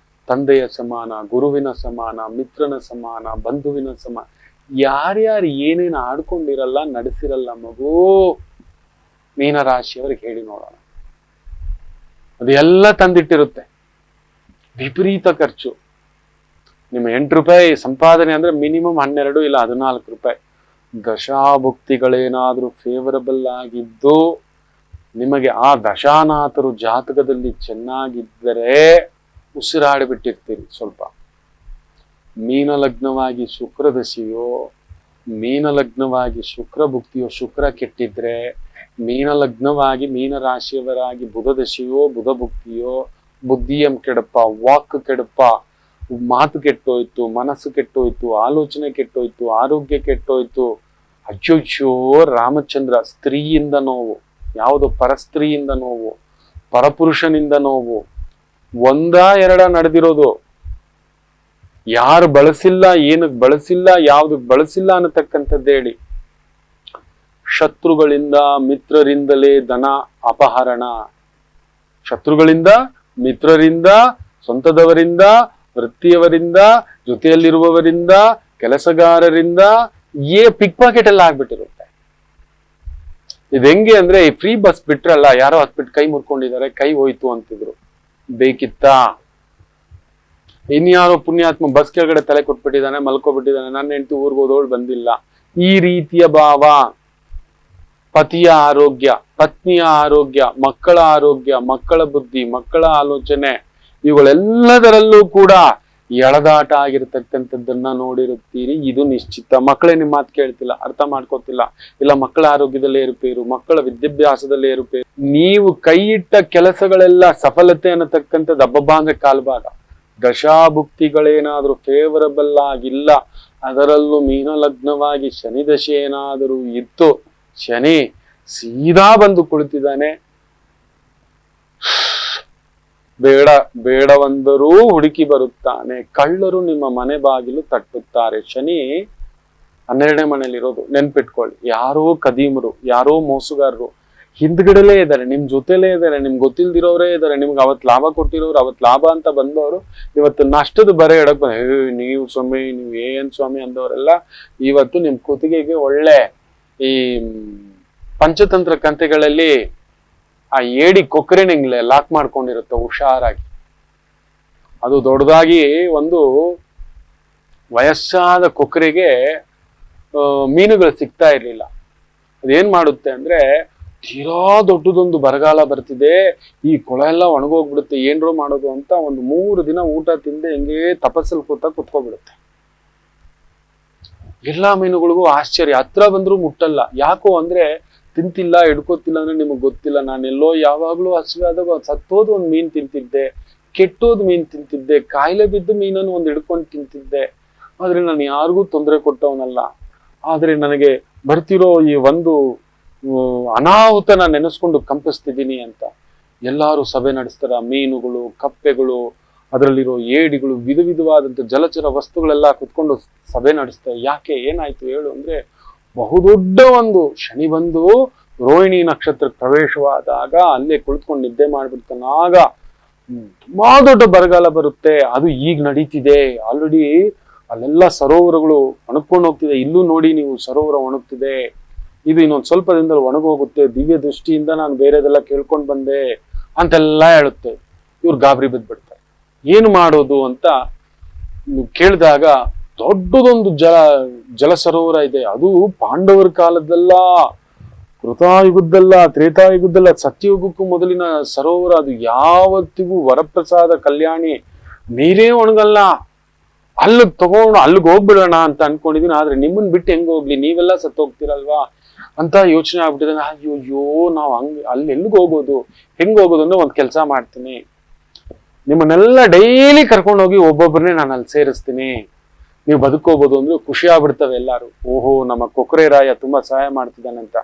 ತಂದೆಯ ಸಮಾನ, ಗುರುವಿನ ಸಮಾನ, ಮಿತ್ರನ ಸಮಾನ, ಬಂಧುವಿನ ಸಮಾನ. ಯಾರ್ಯಾರು ಏನೇನು ಆಡ್ಕೊಂಡಿರಲ್ಲ, ನಡೆಸಿರಲ್ಲ ಮಗು, ಮೀನರಾಶಿಯವರಿಗೆ ಹೇಳಿ ನೋಡೋಣ. ಅದು ಎಲ್ಲ ತಂದಿಟ್ಟಿರುತ್ತೆ. ವಿಪರೀತ ಖರ್ಚು. ನಿಮ್ಮ 8 ರೂಪಾಯಿ ಸಂಪಾದನೆ ಅಂದ್ರೆ ಮಿನಿಮಮ್ 12 ಇಲ್ಲ 14 ರೂಪಾಯಿ. ದಶಾಭುಕ್ತಿಗಳೇನಾದ್ರೂ ಫೇವರಬಲ್ ಆಗಿದ್ದು, ನಿಮಗೆ ಆ ದಶಾನಾಥರು ಜಾತಕದಲ್ಲಿ ಚೆನ್ನಾಗಿದ್ದರೆ ಉಸಿರಾಡಿಬಿಟ್ಟಿರ್ತೀರಿ ಸ್ವಲ್ಪ. ಮೀನ ಲಗ್ನವಾಗಿ ಶುಕ್ರ ದಶೆಯೋ, ಮೀನ ಲಗ್ನವಾಗಿ ಶುಕ್ರ ಭುಕ್ತಿಯೋ, ಶುಕ್ರ ಕೆಟ್ಟಿದ್ರೆ, ಮೀನ ಲಗ್ನವಾಗಿ ಮೀನ ರಾಶಿಯವರಾಗಿ ಬುಧ ದಶೆಯೋ, ಬುಧ ಭುಕ್ತಿಯೋ, ಬುದ್ಧಿಯಂ ಕೆಡಪ್ಪ, ವಾಕ್ ಕೆಡಪ್ಪ, ಮಾತು ಕೆಟ್ಟೋಯ್ತು, ಮನಸ್ಸು ಕೆಟ್ಟೋಯ್ತು, ಆಲೋಚನೆ ಕೆಟ್ಟೋಯ್ತು, ಆರೋಗ್ಯ ಕೆಟ್ಟೋಯ್ತು. ಅಚ್ಚೋ ರಾಮಚಂದ್ರ, ಸ್ತ್ರೀಯಿಂದ ನೋವು, ಯಾವುದು ಪರಸ್ತ್ರೀಯಿಂದ ನೋವು, ಪರಪುರುಷನಿಂದ ನೋವು, 1-2 ನಡೆದಿರೋದು. ಯಾರು ಬಳಸಿಲ್ಲ, ಏನಕ್ಕೆ ಬಳಸಿಲ್ಲ, ಯಾವ್ದಕ್ ಬಳಸಿಲ್ಲ ಅನ್ನತಕ್ಕಂಥದ್ದು ಹೇಳಿ. ಶತ್ರುಗಳಿಂದ, ಮಿತ್ರರಿಂದಲೇ ಧನ ಅಪಹರಣ. ಶತ್ರುಗಳಿಂದ, ಮಿತ್ರರಿಂದ, ಸ್ವಂತದವರಿಂದ, ವೃತ್ತಿಯವರಿಂದ, ಜೊತೆಯಲ್ಲಿರುವವರಿಂದ, ಕೆಲಸಗಾರರಿಂದ ಪಿಕ್ ಪಾಕೆಟ್ ಎಲ್ಲ ಆಗ್ಬಿಟ್ಟಿರುತ್ತೆ. ಇದು ಹೆಂಗೆ ಅಂದ್ರೆ, ಈ ಫ್ರೀ ಬಸ್ ಬಿಟ್ರಲ್ಲ, ಯಾರೋ ಹತ್ಬಿಟ್ಟು ಕೈ ಮುರ್ಕೊಂಡಿದ್ದಾರೆ, ಕೈ ಹೋಯ್ತು ಅಂತಿದ್ರು. ಬೇಕಿತ್ತಾ? ಇನ್ಯಾರೋ ಪುಣ್ಯಾತ್ಮ ಬಸ್ ಕೆಳಗಡೆ ತಲೆ ಕೊಟ್ಬಿಟ್ಟಿದ್ದಾನೆ, ಮಲ್ಕೊಬಿಟ್ಟಿದ್ದಾನೆ, ನನ್ನ ಹೆಂಡತಿ ಊರ್ಗ್ ಹೋದವಳು ಬಂದಿಲ್ಲ. ಈ ರೀತಿಯ ಭಾವ. ಪತಿಯ ಆರೋಗ್ಯ, ಪತ್ನಿಯ ಆರೋಗ್ಯ, ಮಕ್ಕಳ ಆರೋಗ್ಯ, ಮಕ್ಕಳ ಬುದ್ಧಿ, ಮಕ್ಕಳ ಆಲೋಚನೆ, ಇವುಗಳೆಲ್ಲದರಲ್ಲೂ ಕೂಡ ಎಳೆದಾಟ ಆಗಿರತಕ್ಕಂಥದ್ದನ್ನ ನೋಡಿರುತ್ತೀರಿ. ಇದು ನಿಶ್ಚಿತ. ಮಕ್ಕಳೇ ನಿಮ್ಮ ಮಾತು ಕೇಳ್ತಿಲ್ಲ, ಅರ್ಥ ಮಾಡ್ಕೋತಿಲ್ಲ, ಇಲ್ಲ ಮಕ್ಕಳ ಆರೋಗ್ಯದಲ್ಲೇ ಏರುಪೇರು, ಮಕ್ಕಳ ವಿದ್ಯಾಭ್ಯಾಸದಲ್ಲೇ ಏರುಪೇರು. ನೀವು ಕೈ ಇಟ್ಟ ಕೆಲಸಗಳೆಲ್ಲ ಸಫಲತೆ ಅನ್ನತಕ್ಕಂಥದ್ದು ಹಬ್ಬಬ್ಬ ಅಂದ್ರೆ ಕಾಲ್ಭಾಗ. ದಶಾಭುಕ್ತಿಗಳೇನಾದ್ರೂ ಫೇವರಬಲ್ ಆಗಿಲ್ಲ, ಅದರಲ್ಲೂ ಮೀನ ಲಗ್ನವಾಗಿ ಶನಿ ದಶೆ ಏನಾದರೂ ಇತ್ತು, ಶನಿ ಸೀದಾ ಬಂದು ಕುಳಿತಿದ್ದಾನೆ. ಬೇಡ ಬೇಡವಂದರೂ ಹುಡುಕಿ ಬರುತ್ತಾನೆ, ಕಳ್ಳರು ನಿಮ್ಮ ಮನೆ ಬಾಗಿಲು ತಟ್ಟುತ್ತಾರೆ. ಶನಿ 12ನೇ ಮನೇಲಿರೋದು ನೆನ್ಪಿಟ್ಕೊಳ್ಳಿ. ಯಾರೋ ಕದೀಮರು, ಯಾರೋ ಮೋಸಗಾರರು ಹಿಂದ್ಗಡೆಲೇ ಇದ್ದಾರೆ, ನಿಮ್ ಜೊತೆಲೇ ಇದ್ದಾರೆ, ನಿಮ್ಗೆ ಗೊತ್ತಿಲ್ದಿರೋರೇ ಇದ್ದಾರೆ. ನಿಮ್ಗೆ ಅವತ್ ಲಾಭ ಕೊಟ್ಟಿರೋರು, ಅವತ್ ಲಾಭ ಅಂತ ಬಂದವರು ಇವತ್ತು ನಷ್ಟದ ಬರೆ ಎಡಕ್ ಬಂದ, ನೀವು ಸ್ವಾಮಿ ನೀವ್ ಏನ್ ಸ್ವಾಮಿ ಅಂದವರೆಲ್ಲ ಇವತ್ತು ನಿಮ್ ಕುತ್ತಿಗೆಗೆ ಒಳ್ಳೆ ಈ ಪಂಚತಂತ್ರ ಕಂತೆಗಳಲ್ಲಿ ಆ ಏಡಿ ಕೊಕ್ಕರೆನ ಹಿಂಗ್ಲೆ ಲಾಕ್ ಮಾಡ್ಕೊಂಡಿರುತ್ತೆ ಹುಷಾರಾಗಿ. ಅದು ದೊಡ್ಡದಾಗಿ ಒಂದು ವಯಸ್ಸಾದ ಕೊಕ್ಕರೆಗೆ ಮೀನುಗಳು ಸಿಗ್ತಾ ಇರ್ಲಿಲ್ಲ. ಅದೇನ್ ಮಾಡುತ್ತೆ ಅಂದ್ರೆ, ತೀರಾ ದೊಡ್ಡದೊಂದು ಬರಗಾಲ ಬರ್ತಿದೆ, ಈ ಕೊಳ ಎಲ್ಲ ಒಣಗೋಗ್ಬಿಡುತ್ತೆ, ಏನ್ರೋ ಮಾಡೋದು ಅಂತ ಒಂದು 3 ದಿನ ಊಟ ತಿಂದೆ ಹೆಂಗೆ ತಪಸ್ಸಲ್ಲಿ ಕುತ್ಕೋಬಿಡುತ್ತೆ. ಎಲ್ಲಾ ಮೀನುಗಳಿಗೂ ಆಶ್ಚರ್ಯ, ಹತ್ರ ಬಂದ್ರು ಮುಟ್ಟಲ್ಲ. ಯಾಕೋ ಅಂದ್ರೆ ತಿಂತಿಲ್ಲ, ಹಿಡ್ಕೋತಿಲ್ಲ ಅಂದ್ರೆ ನಿಮಗ್ ಗೊತ್ತಿಲ್ಲ. ನಾನೆಲ್ಲೋ ಯಾವಾಗ್ಲೂ ಹಸಿವಾದಾಗ ಸತ್ತೋದು ಒಂದ್ ಮೀನ್ ತಿಂತಿದ್ದೆ, ಕೆಟ್ಟೋದ್ ಮೀನ್ ತಿಂತಿದ್ದೆ, ಕಾಯಿಲೆ ಬಿದ್ದು ಮೀನನ್ನು ಒಂದ್ ಹಿಡ್ಕೊಂಡು ತಿಂತಿದ್ದೆ. ಆದ್ರೆ ನಾನು ಯಾರಿಗೂ ತೊಂದರೆ ಕೊಟ್ಟವನಲ್ಲ. ಆದ್ರೆ ನನಗೆ ಬರ್ತಿರೋ ಈ ಒಂದು ಅನಾಹುತನ ನೆನೆಸ್ಕೊಂಡು ಕಂಪಿಸ್ತಿದ್ದೀನಿ ಅಂತ ಎಲ್ಲಾರು ಸಭೆ ನಡೆಸ್ತಾರ. ಮೀನುಗಳು, ಕಪ್ಪೆಗಳು, ಅದರಲ್ಲಿರೋ ಏಡಿಗಳು, ವಿಧ ವಿಧವಾದಂತ ಜಲಚರ ವಸ್ತುಗಳೆಲ್ಲ ಕುತ್ಕೊಂಡು ಸಭೆ ನಡೆಸ್ತಾರೆ. ಯಾಕೆ, ಏನಾಯ್ತು ಹೇಳು ಅಂದ್ರೆ, ಬಹುದೊಡ್ಡ ಒಂದು ಶನಿ ಬಂದು ರೋಹಿಣಿ ನಕ್ಷತ್ರ ಪ್ರವೇಶವಾದಾಗ ಅಲ್ಲೇ ಕುಳಿತುಕೊಂಡು ನಿದ್ದೆ ಮಾಡ್ಬಿಡ್ತಾನ. ಆಗ ತುಂಬಾ ದೊಡ್ಡ ಬರಗಾಲ ಬರುತ್ತೆ. ಅದು ಈಗ ನಡೀತಿದೆ ಆಲ್ರೆಡಿ. ಅಲ್ಲೆಲ್ಲ ಸರೋವರಗಳು ಒಣಗ್ಕೊಂಡು ಹೋಗ್ತಿದೆ. ಇಲ್ಲೂ ನೋಡಿ ನೀವು, ಸರೋವರ ಒಣಗ್ತಿದೆ. ಇದು ಇನ್ನೊಂದು ಸ್ವಲ್ಪ ದಿನದಲ್ಲಿ ಒಣಗೋಗುತ್ತೆ. ದಿವ್ಯ ದೃಷ್ಟಿಯಿಂದ ನಾನು ಬೇರೆದೆಲ್ಲ ಕೇಳ್ಕೊಂಡ್ ಬಂದೆ ಅಂತೆಲ್ಲ ಹೇಳುತ್ತೆ. ಇವ್ರು ಗಾಬರಿ ಬಿದ್ದ್ಬಿಡ್ತಾರೆ. ಏನು ಮಾಡೋದು ಅಂತ ಕೇಳಿದಾಗ, ದೊಡ್ಡದೊಂದು ಜಲ ಸರೋವರ ಇದೆ. ಅದು ಪಾಂಡವರ ಕಾಲದಲ್ಲ, ಕೃತಾಯುಗದ್ದಲ್ಲ, ತ್ರೇತಾಯುಗದ್ದಲ್ಲ, ಸತ್ಯಯುಗಕ್ಕೂ ಮೊದಲಿನ ಸರೋವರ. ಅದು ಯಾವತ್ತಿಗೂ ವರಪ್ರಸಾದ ಕಲ್ಯಾಣಿ ನೀರೇ ಒಣಗಲ್ಲ. ಅಲ್ಲಿಗೆ ಹೋಗ್ಬಿಡೋಣ ಅಂತ ಅನ್ಕೊಂಡಿದೀನಿ. ಆದ್ರೆ ನಿಮ್ಮನ್ ಬಿಟ್ಟು ಹೆಂಗ್ ಹೋಗ್ಲಿ, ನೀವೆಲ್ಲ ಸತ್ತೋಗ್ತಿರಲ್ವಾ ಅಂತ ಯೋಚನೆ ಆಗ್ಬಿಟ್ಟಿದೆ. ಅಯ್ಯೋ ನಾವ್ ಅಲ್ಲಿ ಎಲ್ಲಿಗೆ ಹೋಗೋದು, ಹೆಂಗ್ ಹೋಗೋದು ಅಂದ್ರೆ ಒಂದ್ ಕೆಲಸ ಮಾಡ್ತೀನಿ, ನಿಮ್ಮನ್ನೆಲ್ಲ ಡೈಲಿ ಕರ್ಕೊಂಡೋಗಿ ಒಬ್ಬೊಬ್ಬರನ್ನೇ ನಾನು ಅಲ್ಲಿ ಸೇರಿಸ್ತೀನಿ, ನೀವು ಬದುಕೋಬಹುದು ಅಂದ್ರೆ ಖುಷಿ ಆಗ್ಬಿಡ್ತವೆ ಎಲ್ಲಾರು. ಓಹೋ, ನಮ್ಮ ಕೊಕ್ಕರೆ ರಾಯ ತುಂಬಾ ಸಹಾಯ ಮಾಡ್ತಿದ್ದಾನಂತ.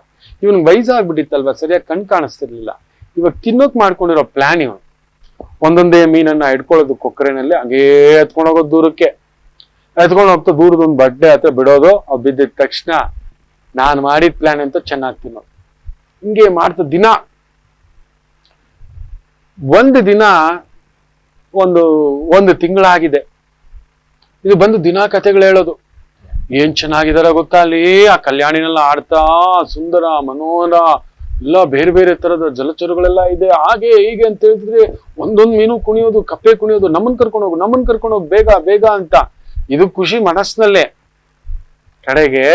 ಇವನ್ಗೆ ವಯಸ್ಸಾಗ್ಬಿಟ್ಟಿತ್ತಲ್ವಾ, ಸರಿಯಾಗಿ ಕಣ್ ಕಾಣಿಸ್ತಿರ್ಲಿಲ್ಲ. ಇವಾಗ ತಿನ್ನೋಕ್ ಮಾಡ್ಕೊಂಡಿರೋ ಪ್ಲಾನ್ ಇವನು. ಒಂದೊಂದೇ ಮೀನನ್ನ ಹಿಡ್ಕೊಳ್ಳೋದು ಕೊಕ್ಕರೆನಲ್ಲಿ, ಹಂಗೇ ಎತ್ಕೊಂಡು ಹೋಗೋದು ದೂರಕ್ಕೆ. ಎತ್ಕೊಂಡು ಹೋಗ್ತಾ ದೂರದೊಂದು ಬಡ್ಡೆ ಹತ್ರ ಬಿಡೋದು. ಅವ್ ಬಿದ್ದಿದ ತಕ್ಷಣ ನಾನು ಮಾಡಿದ ಪ್ಲಾನ್ ಅಂತ ಚೆನ್ನಾಗಿ ತಿನ್ನೋದು. ಹಿಂಗೆ ಮಾಡ್ತಾ ದಿನ ಒಂದು ತಿಂಗಳಾಗಿದೆ. ಇದು ಬಂದು ದಿನ ಕಥೆಗಳು ಹೇಳೋದು. ಏನ್ ಚೆನ್ನಾಗಿದಾರ ಗೊತ್ತಾ ಅಲ್ಲಿ, ಆ ಕಲ್ಯಾಣಿನೆಲ್ಲ ಆಡ್ತಾ, ಸುಂದರ ಮನೋಹರ ಎಲ್ಲ ಬೇರೆ ಬೇರೆ ತರದ ಜಲಚರಗಳೆಲ್ಲ ಇದೆ, ಹಾಗೆ ಹೀಗೆ ಅಂತ ಹೇಳ್ತಿದ್ರೆ ಒಂದೊಂದು ಮೀನು ಕುಣಿಯೋದು, ಕಪ್ಪೆ ಕುಣಿಯೋದು, ನಮ್ಮನ್ ಕರ್ಕೊಂಡೋಗು ಬೇಗ ಬೇಗ ಅಂತ. ಇದು ಖುಷಿ ಮನಸ್ಸಿನಲ್ಲೇ. ಕಡೆಗೆ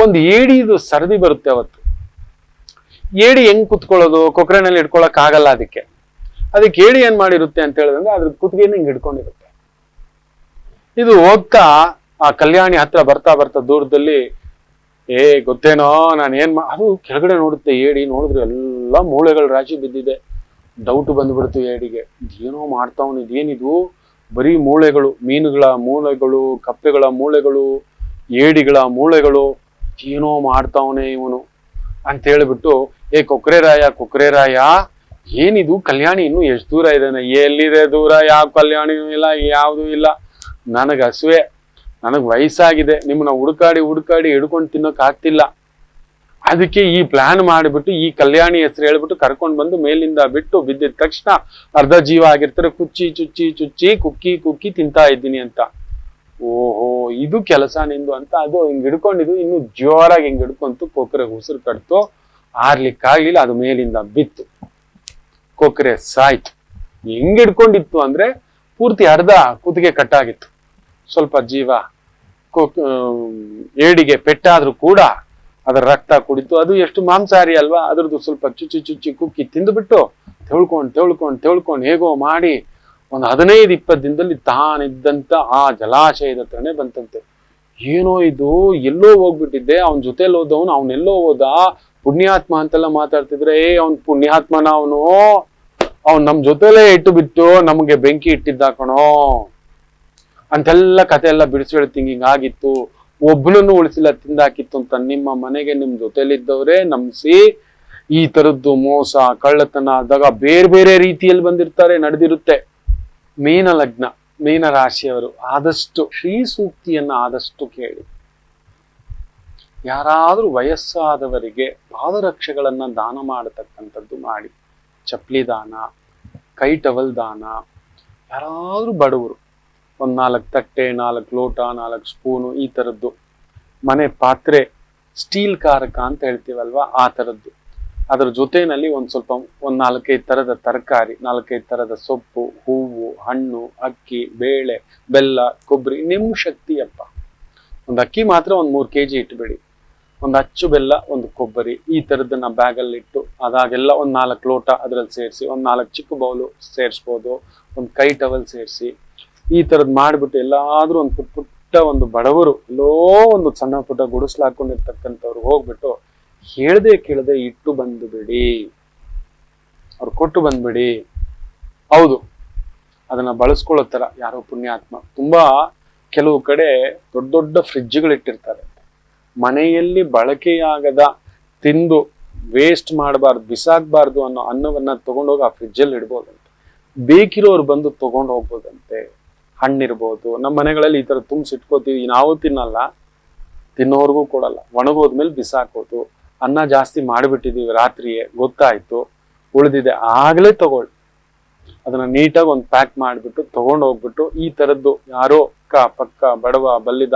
ಒಂದು ಏಡಿದು ಸರದಿ ಬರುತ್ತೆ ಅವತ್ತು. ಏಡಿ ಹೆಂಗ್ ಕುತ್ಕೊಳ್ಳೋದು, ಕೊಕ್ಕರೆನಲ್ಲಿ ಇಟ್ಕೊಳಕ್ ಆಗಲ್ಲ. ಅದಕ್ಕೆ ಏಡಿ ಏನ್ ಮಾಡಿರುತ್ತೆ ಅಂತ ಹೇಳಿದ್ರೆ, ಅದ್ರ ಕುತ್ತಿಗೆನ ಹಿಂಗ್ ಹಿಡ್ಕೊಂಡಿರುತ್ತೆ. ಇದು ಹೋಗ್ತಾ ಆ ಕಲ್ಯಾಣಿ ಹತ್ರ ಬರ್ತಾ ಬರ್ತಾ ದೂರದಲ್ಲಿ, ಗೊತ್ತೇನೋ ನಾನು ಅದು ಕೆಳಗಡೆ ನೋಡುತ್ತೆ ಏಡಿ. ನೋಡಿದ್ರೆ ಎಲ್ಲ ಮೂಳೆಗಳ ರಾಶಿ ಬಿದ್ದಿದೆ. ಡೌಟ್ ಬಂದ್ಬಿಡ್ತು ಏಡಿಗೆ. ಇದೇನೋ ಮಾಡ್ತಾವನು, ಇದೇನಿದು ಬರೀ ಮೂಳೆಗಳು, ಮೀನುಗಳ ಮೂಳೆಗಳು, ಕಪ್ಪೆಗಳ ಮೂಳೆಗಳು, ಏಡಿಗಳ ಮೂಳೆಗಳು, ಏನೋ ಮಾಡ್ತಾವನೆ ಇವನು ಅಂತ ಹೇಳ್ಬಿಟ್ಟು, ಕೊಕ್ಕರೆ ರಾಯ ಏನಿದು, ಕಲ್ಯಾಣಿ ಇನ್ನು ಎಷ್ಟು ದೂರ ಇದ್ದಾನೆ? ಎಲ್ಲಿದೆ ದೂರ? ಯಾವ ಕಲ್ಯಾಣಿನೂ ಇಲ್ಲ, ಯಾವ್ದು ಇಲ್ಲ. ನನಗ್ ಹಸುವೆ, ನನಗ್ ವಯಸ್ಸಾಗಿದೆ, ನಿಮ್ಮನ್ನ ಹುಡುಕಾಡಿ ಹಿಡ್ಕೊಂಡು ತಿನ್ನೋಕ್ ಆಗ್ತಿಲ್ಲ. ಅದಕ್ಕೆ ಈ ಪ್ಲಾನ್ ಮಾಡಿಬಿಟ್ಟು ಈ ಕಲ್ಯಾಣಿ ಹೆಸರು ಹೇಳ್ಬಿಟ್ಟು ಕರ್ಕೊಂಡ್ ಬಂದು ಮೇಲಿಂದ ಬಿಟ್ಟು, ಬಿದ್ದಿದ ತಕ್ಷಣ ಅರ್ಧ ಜೀವ ಆಗಿರ್ತಾರೆ, ಚುಚ್ಚಿ ಕುಕ್ಕಿ ತಿಂತಾ ಇದ್ದೀನಿ ಅಂತ. ಓಹೋ, ಇದು ಕೆಲಸ ನಿಂದು ಅಂತ ಅದು ಹಿಂಗ್ ಹಿಡ್ಕೊಂಡಿದ್ದು. ಇನ್ನು ಜೋರಾಗಿ ಹಿಂಗ್ ಹಿಡ್ಕೊಂತು. ಕೊಕ್ಕರೆ ಉಸಿರು ಕಟ್ತು, ಆರ್ಲಿಕ್ಕಾಗ್ಲಿಲ್ಲ, ಅದು ಮೇಲಿಂದ ಬಿತ್ತು. ಕೊಕ್ಕರೆ ಸಾಯ್ತು. ಹೆಂಗ್ ಹಿಡ್ಕೊಂಡಿತ್ತು ಅಂದ್ರೆ ಪೂರ್ತಿ ಅರ್ಧ ಕುತ್ತಿಗೆ ಕಟ್ಟಾಗಿತ್ತು. ಸ್ವಲ್ಪ ಜೀವ ಏಡಿಗೆ ಪೆಟ್ಟಾದ್ರೂ ಕೂಡ ಅದರ ರಕ್ತ ಕುಡಿತು. ಅದು ಎಷ್ಟು ಮಾಂಸಾಹಾರಿ ಅಲ್ವಾ, ಅದ್ರದ್ದು ಸ್ವಲ್ಪ ಚುಚ್ಚಿ ಕುಕ್ಕಿ ತಿಂದುಬಿಟ್ಟು ತೆಳ್ಕೊಂಡು ಹೇಗೋ ಮಾಡಿ ಒಂದು 15-20 ದಿನದಲ್ಲಿ ತಾನಿದ್ದಂತ ಆ ಜಲಾಶಯದ ಹತ್ರನೇ ಬಂತಂತೆ. ಏನೋ ಇದು, ಎಲ್ಲೋ ಹೋಗ್ಬಿಟ್ಟಿದ್ದೆ, ಅವನ ಜೊತೆಲಿ ಹೋದವನು ಅವನೆಲ್ಲೋ ಹೋದ, ಪುಣ್ಯಾತ್ಮ ಅಂತೆಲ್ಲ ಮಾತಾಡ್ತಿದ್ರೆ, ಅವನ್ ಪುಣ್ಯಾತ್ಮನ ಅವ್ನು ನಮ್ ಜೊತೆಲೇ ಇಟ್ಟು ಬಿಟ್ಟು ನಮ್ಗೆ ಬೆಂಕಿ ಇಟ್ಟಿದ್ದ ಕಣೋ ಅಂತೆಲ್ಲ ಕತೆ ಎಲ್ಲ ಬಿಡಿಸಿ ಹೇಳ್ತೀನಿ. ಹಿಂಗಾಗಿತ್ತು, ಒಬ್ಬನನ್ನು ಉಳಿಸಿಲ್ಲ, ತಿಂದಾಕಿತ್ತು ಅಂತ. ನಿಮ್ಮ ಮನೆಗೆ ನಿಮ್ ಜೊತೆಲಿದ್ದವ್ರೆ ನಂಬಿಸಿ ಈ ತರದ್ದು ಮೋಸ, ಕಳ್ಳತನ, ದಗ ಬೇರೆ ಬೇರೆ ರೀತಿಯಲ್ಲಿ ಬಂದಿರ್ತಾರೆ, ನಡೆದಿರುತ್ತೆ. ಮೀನ ಲಗ್ನ, ಮೀನ ರಾಶಿಯವರು ಆದಷ್ಟು ಶ್ರೀ ಸೂಕ್ತಿಯನ್ನ ಆದಷ್ಟು ಕೇಳಿ. ಯಾರಾದ್ರೂ ವಯಸ್ಸಾದವರಿಗೆ ಪಾದರಕ್ಷೆಗಳನ್ನ ದಾನ ಮಾಡತಕ್ಕಂಥದ್ದು ಮಾಡಿ. ಚಪ್ಲಿ ದಾನ, ಕೈ ಟವಲ್ ದಾನ. ಯಾರಾದ್ರೂ ಬಡವರು 4 ತಟ್ಟೆ, 4 ಲೋಟ, 4 ಸ್ಪೂನು, ಈ ತರದ್ದು ಮನೆ ಪಾತ್ರೆ, ಸ್ಟೀಲ್ ಕಾರಕ ಅಂತ ಹೇಳ್ತೀವಲ್ವಾ, ಆ ತರದ್ದು. ಅದರ ಜೊತೆಯಲ್ಲಿ ಸ್ವಲ್ಪ 4-5 ತರದ ತರಕಾರಿ, 4-5 ತರದ ಸೊಪ್ಪು, ಹೂವು, ಹಣ್ಣು, ಅಕ್ಕಿ, ಬೇಳೆ, ಬೆಲ್ಲ, ಕೊಬ್ಬರಿ, ನಿಮ್ಮ ಶಕ್ತಿಯಪ್ಪ. ಒಂದು ಅಕ್ಕಿ ಮಾತ್ರ 3 kg ಇಟ್ಬಿಡಿ. ಒಂದು ಅಚ್ಚು ಬೆಲ್ಲ, ಒಂದು ಕೊಬ್ಬರಿ, ಈ ತರದನ್ನ ಬ್ಯಾಗಲ್ಲಿ ಇಟ್ಟು ಅದಾಗೆಲ್ಲ 4 ಲೋಟ ಅದರಲ್ಲಿ ಸೇರಿಸಿ, 4 ಚಿಕ್ಕ ಬೌಲು ಸೇರಿಸ್ಬೋದು, ಒಂದು ಕೈ ಟವಲ್ ಸೇರಿಸಿ, ಈ ತರದ್ ಮಾಡ್ಬಿಟ್ಟು ಎಲ್ಲಾದ್ರೂ ಒಂದು ಪುಟ್ಟ ಒಂದು ಬಡವರು ಎಲ್ಲೋ ಒಂದು ಸಣ್ಣ ಪುಟ್ಟ ಗುಡಿಸ್ಲು ಹಾಕೊಂಡಿರ್ತಕ್ಕಂಥವ್ರು ಹೋಗ್ಬಿಟ್ಟು ಹೇಳ್ದೆ ಕೇಳದೆ ಇಟ್ಟು ಬಂದು ಬಿಡಿ, ಅವ್ರು ಕೊಟ್ಟು ಬಂದ್ಬಿಡಿ. ಹೌದು, ಅದನ್ನ ಬಳಸ್ಕೊಳ್ಳೋ ತರ ಯಾರೋ ಪುಣ್ಯಾತ್ಮ. ತುಂಬಾ ಕೆಲವು ಕಡೆ ದೊಡ್ಡ ದೊಡ್ಡ ಫ್ರಿಡ್ಜ್ಗಳಿಟ್ಟಿರ್ತಾರೆ. ಮನೆಯಲ್ಲಿ ಬಳಕೆಯಾಗದ, ತಿಂದು ವೇಸ್ಟ್ ಮಾಡಬಾರ್ದು, ಬಿಸಾಕ್ಬಾರ್ದು ಅನ್ನೋ ಅನ್ನವನ್ನ ತಗೊಂಡೋಗಿ ಆ ಫ್ರಿಡ್ಜಲ್ಲಿ ಇಡ್ಬೋದಂತೆ. ಬೇಕಿರೋರು ಬಂದು ತಗೊಂಡು ಹೋಗ್ಬೋದಂತೆ. ಹಣ್ಣಿರ್ಬೋದು, ನಮ್ಮ ಮನೆಗಳಲ್ಲಿ ಈ ತರ ತುಂಬಿಸಿಟ್ಕೋತೀವಿ, ನಾವು ತಿನ್ನಲ್ಲ, ತಿನ್ನೋರ್ಗೂ ಕೊಡಲ್ಲ, ಒಣಗೋದ್ಮೇಲೆ ಬಿಸಾಕೋದು. ಅನ್ನ ಜಾಸ್ತಿ ಮಾಡಿಬಿಟ್ಟಿದೀವಿ ರಾತ್ರಿಯೇ, ಗೊತ್ತಾಯ್ತು, ಉಳಿದಿದೆ, ಆಗ್ಲೇ ತಗೊಳ್ಳಿ. ಅದನ್ನ ನೀಟಾಗಿ ಒಂದು ಪ್ಯಾಕ್ ಮಾಡಿಬಿಟ್ಟು ತಗೊಂಡು ಹೋಗ್ಬಿಟ್ಟು, ಈ ತರದ್ದು ಯಾರೋ ಪಕ್ಕ ಬಡವ ಬಲ್ಲಿದ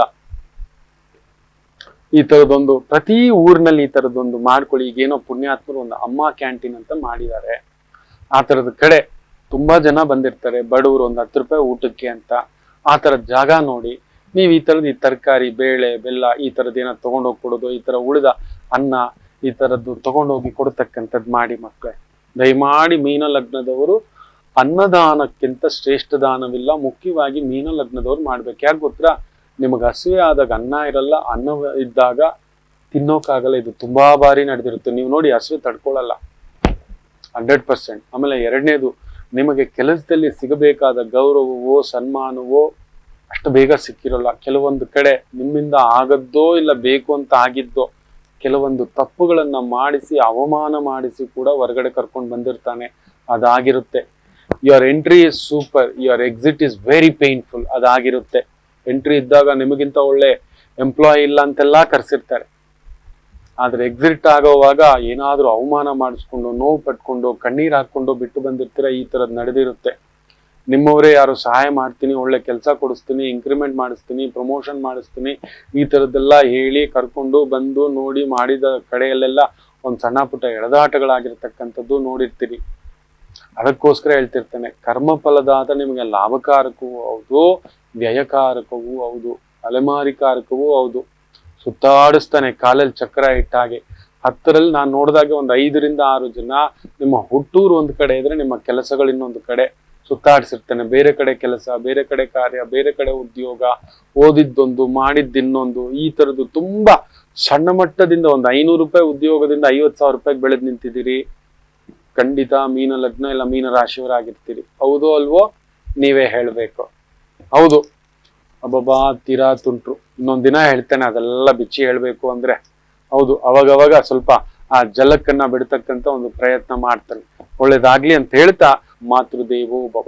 ಈ ತರದೊಂದು ಪ್ರತಿ ಊರಿನಲ್ಲಿ ಈ ತರದೊಂದು ಮಾಡ್ಕೊಳ್ಳಿ. ಈಗೇನೋ ಪುಣ್ಯಾತ್ಮರು ಒಂದು ಅಮ್ಮ ಕ್ಯಾಂಟೀನ್ ಅಂತ ಮಾಡಿದ್ದಾರೆ. ಆ ತರದ ಕಡೆ ತುಂಬಾ ಜನ ಬಂದಿರ್ತಾರೆ, ಬಡವರು, ಒಂದು 10 ರೂಪಾಯಿ ಊಟಕ್ಕೆ ಅಂತ. ಆ ತರದ ಜಾಗ ನೋಡಿ ನೀವು ಈ ತರದ ಈ ತರಕಾರಿ, ಬೇಳೆ, ಬೆಲ್ಲ, ಈ ತರದ್ ಏನೋ ತಗೊಂಡೋಗಿ ಕೊಡೋದು, ಈ ತರ ಉಳಿದ ಅನ್ನ, ಈ ತರದ್ದು ತಗೊಂಡೋಗಿ ಕೊಡ್ತಕ್ಕಂಥದ್ದು ಮಾಡಿ ಮಕ್ಕಳೇ. ದಯಮಾಡಿ ಮೀನ ಲಗ್ನದವರು ಅನ್ನದಾನಕ್ಕಿಂತ ಶ್ರೇಷ್ಠ ದಾನವಿಲ್ಲ. ಮುಖ್ಯವಾಗಿ ಮೀನ ಲಗ್ನದವ್ರು ಮಾಡ್ಬೇಕು. ಯಾಕೆ ಗೊತ್ತಾ? ನಿಮಗೆ ಹಸಿವೆ ಆದಾಗ ಅನ್ನ ಇರಲ್ಲ, ಅನ್ನ ಇದ್ದಾಗ ತಿನ್ನೋಕ್ಕಾಗಲ್ಲ. ಇದು ತುಂಬಾ ಬಾರಿ ನಡೆದಿರುತ್ತೆ. ನೀವು ನೋಡಿ, ಹಸಿವೆ ತಡ್ಕೊಳ್ಳಲ್ಲ 100%. ಆಮೇಲೆ ಎರಡನೇದು, ನಿಮಗೆ ಕೆಲಸದಲ್ಲಿ ಸಿಗಬೇಕಾದ ಗೌರವವೋ ಸನ್ಮಾನವೋ ಅಷ್ಟು ಬೇಗ ಸಿಕ್ಕಿರೋಲ್ಲ. ಕೆಲವೊಂದು ಕಡೆ ನಿಮ್ಮಿಂದ ಆಗದ್ದೋ ಇಲ್ಲ ಬೇಕು ಅಂತ ಆಗಿದ್ದೋ ಕೆಲವೊಂದು ತಪ್ಪುಗಳನ್ನ ಮಾಡಿಸಿ, ಅವಮಾನ ಮಾಡಿಸಿ ಕೂಡ ಹೊರಗಡೆ ಕರ್ಕೊಂಡು ಬಂದಿರ್ತಾನೆ. ಅದಾಗಿರುತ್ತೆ. Your entry is super, your exit is very painful. ಅದಾಗಿರುತ್ತೆ. ಎಂಟ್ರಿ ಇದ್ದಾಗ ನಿಮಗಿಂತ ಒಳ್ಳೆ ಎಂಪ್ಲಾಯಿ ಇಲ್ಲ ಅಂತೆಲ್ಲ ಕರ್ಸಿರ್ತಾರೆ. ಆದ್ರೆ ಎಕ್ಸಿಟ್ ಆಗೋವಾಗ ಏನಾದ್ರೂ ಅವಮಾನ ಮಾಡಿಸ್ಕೊಂಡು, ನೋವು ಪಟ್ಕೊಂಡು, ಕಣ್ಣೀರ್ ಹಾಕೊಂಡು ಬಿಟ್ಟು ಬಂದಿರ್ತೀರ. ಈ ತರದ್ ನಡೆದಿರುತ್ತೆ. ನಿಮ್ಮವರೇ ಯಾರು ಸಹಾಯ ಮಾಡ್ತೀನಿ, ಒಳ್ಳೆ ಕೆಲಸ ಕೊಡಿಸ್ತೀನಿ, ಇಂಕ್ರಿಮೆಂಟ್ ಮಾಡಿಸ್ತೀನಿ, ಪ್ರಮೋಷನ್ ಮಾಡಿಸ್ತೀನಿ, ಈ ತರದ್ದೆಲ್ಲ ಹೇಳಿ ಕರ್ಕೊಂಡು ಬಂದು ನೋಡಿ ಮಾಡಿದ ಕಡೆಯಲ್ಲೆಲ್ಲ ಒಂದ್ ಸಣ್ಣ ಪುಟ್ಟ ಎಳೆದಾಟಗಳಾಗಿರ್ತಕ್ಕಂಥದ್ದು ನೋಡಿರ್ತೀರಿ. ಅದಕ್ಕೋಸ್ಕರ ಹೇಳ್ತಿರ್ತೇನೆ, ಕರ್ಮ ಫಲದಾತ ನಿಮಗೆ ಲಾಭಕಾರಕವೂ ಹೌದು, ವ್ಯಯಕಾರಕವೂ ಹೌದು, ಅಲೆಮಾರಿಕಾರಕವೂ ಹೌದು. ಸುತ್ತಾಡಿಸ್ತಾನೆ ಕಾಲಲ್ಲಿ ಚಕ್ರ ಇಟ್ಟಾಗೆ. 10ರಲ್ಲಿ ನಾನು ನೋಡಿದಾಗ ಒಂದು 5ರಿಂದ 6 ಜನ ನಿಮ್ಮ ಹುಟ್ಟೂರು ಒಂದು ಕಡೆ ಇದ್ರೆ ನಿಮ್ಮ ಕೆಲಸಗಳು ಇನ್ನೊಂದು ಕಡೆ ಸುತ್ತಾಡಿಸಿರ್ತಾನೆ. ಬೇರೆ ಕಡೆ ಕೆಲಸ, ಬೇರೆ ಕಡೆ ಕಾರ್ಯ, ಬೇರೆ ಕಡೆ ಉದ್ಯೋಗ, ಓದಿದ್ದೊಂದು, ಮಾಡಿದ್ದಿನ್ನೊಂದು, ಈ ತರದ್ದು ತುಂಬಾ ಸಣ್ಣ ಮಟ್ಟದಿಂದ ಒಂದು 500 ರೂಪಾಯಿ ಉದ್ಯೋಗದಿಂದ 50,000 ರೂಪಾಯಿಗೆ ಬೆಳೆದ್ ನಿಂತಿದ್ದೀರಿ. ಖಂಡಿತ ಮೀನ ಲಗ್ನ ಇಲ್ಲ ಮೀನ ರಾಶಿಯವರಾಗಿರ್ತೀರಿ. ಹೌದೋ ಅಲ್ವೋ? ನೀವೇ ಹೇಳ್ಬೇಕು. ಹೌದು, ಅಬ್ಬಬ್ಬಾ ತೀರಾ ತುಂಟ್ರು. ಇನ್ನೊಂದ್ ದಿನ ಹೇಳ್ತೇನೆ ಅದೆಲ್ಲ ಬಿಚ್ಚಿ ಹೇಳ್ಬೇಕು ಅಂದ್ರೆ. ಹೌದು, ಅವಾಗವಾಗ ಸ್ವಲ್ಪ ಆ ಜಲಕ್ಕನ್ನ ಬಿಡ್ತಕ್ಕಂತ ಒಂದು ಪ್ರಯತ್ನ ಮಾಡ್ತಾನೆ. ಒಳ್ಳೇದಾಗ್ಲಿ ಅಂತ ಹೇಳ್ತಾ, ಮಾತೃದೇವೋ ಭವ.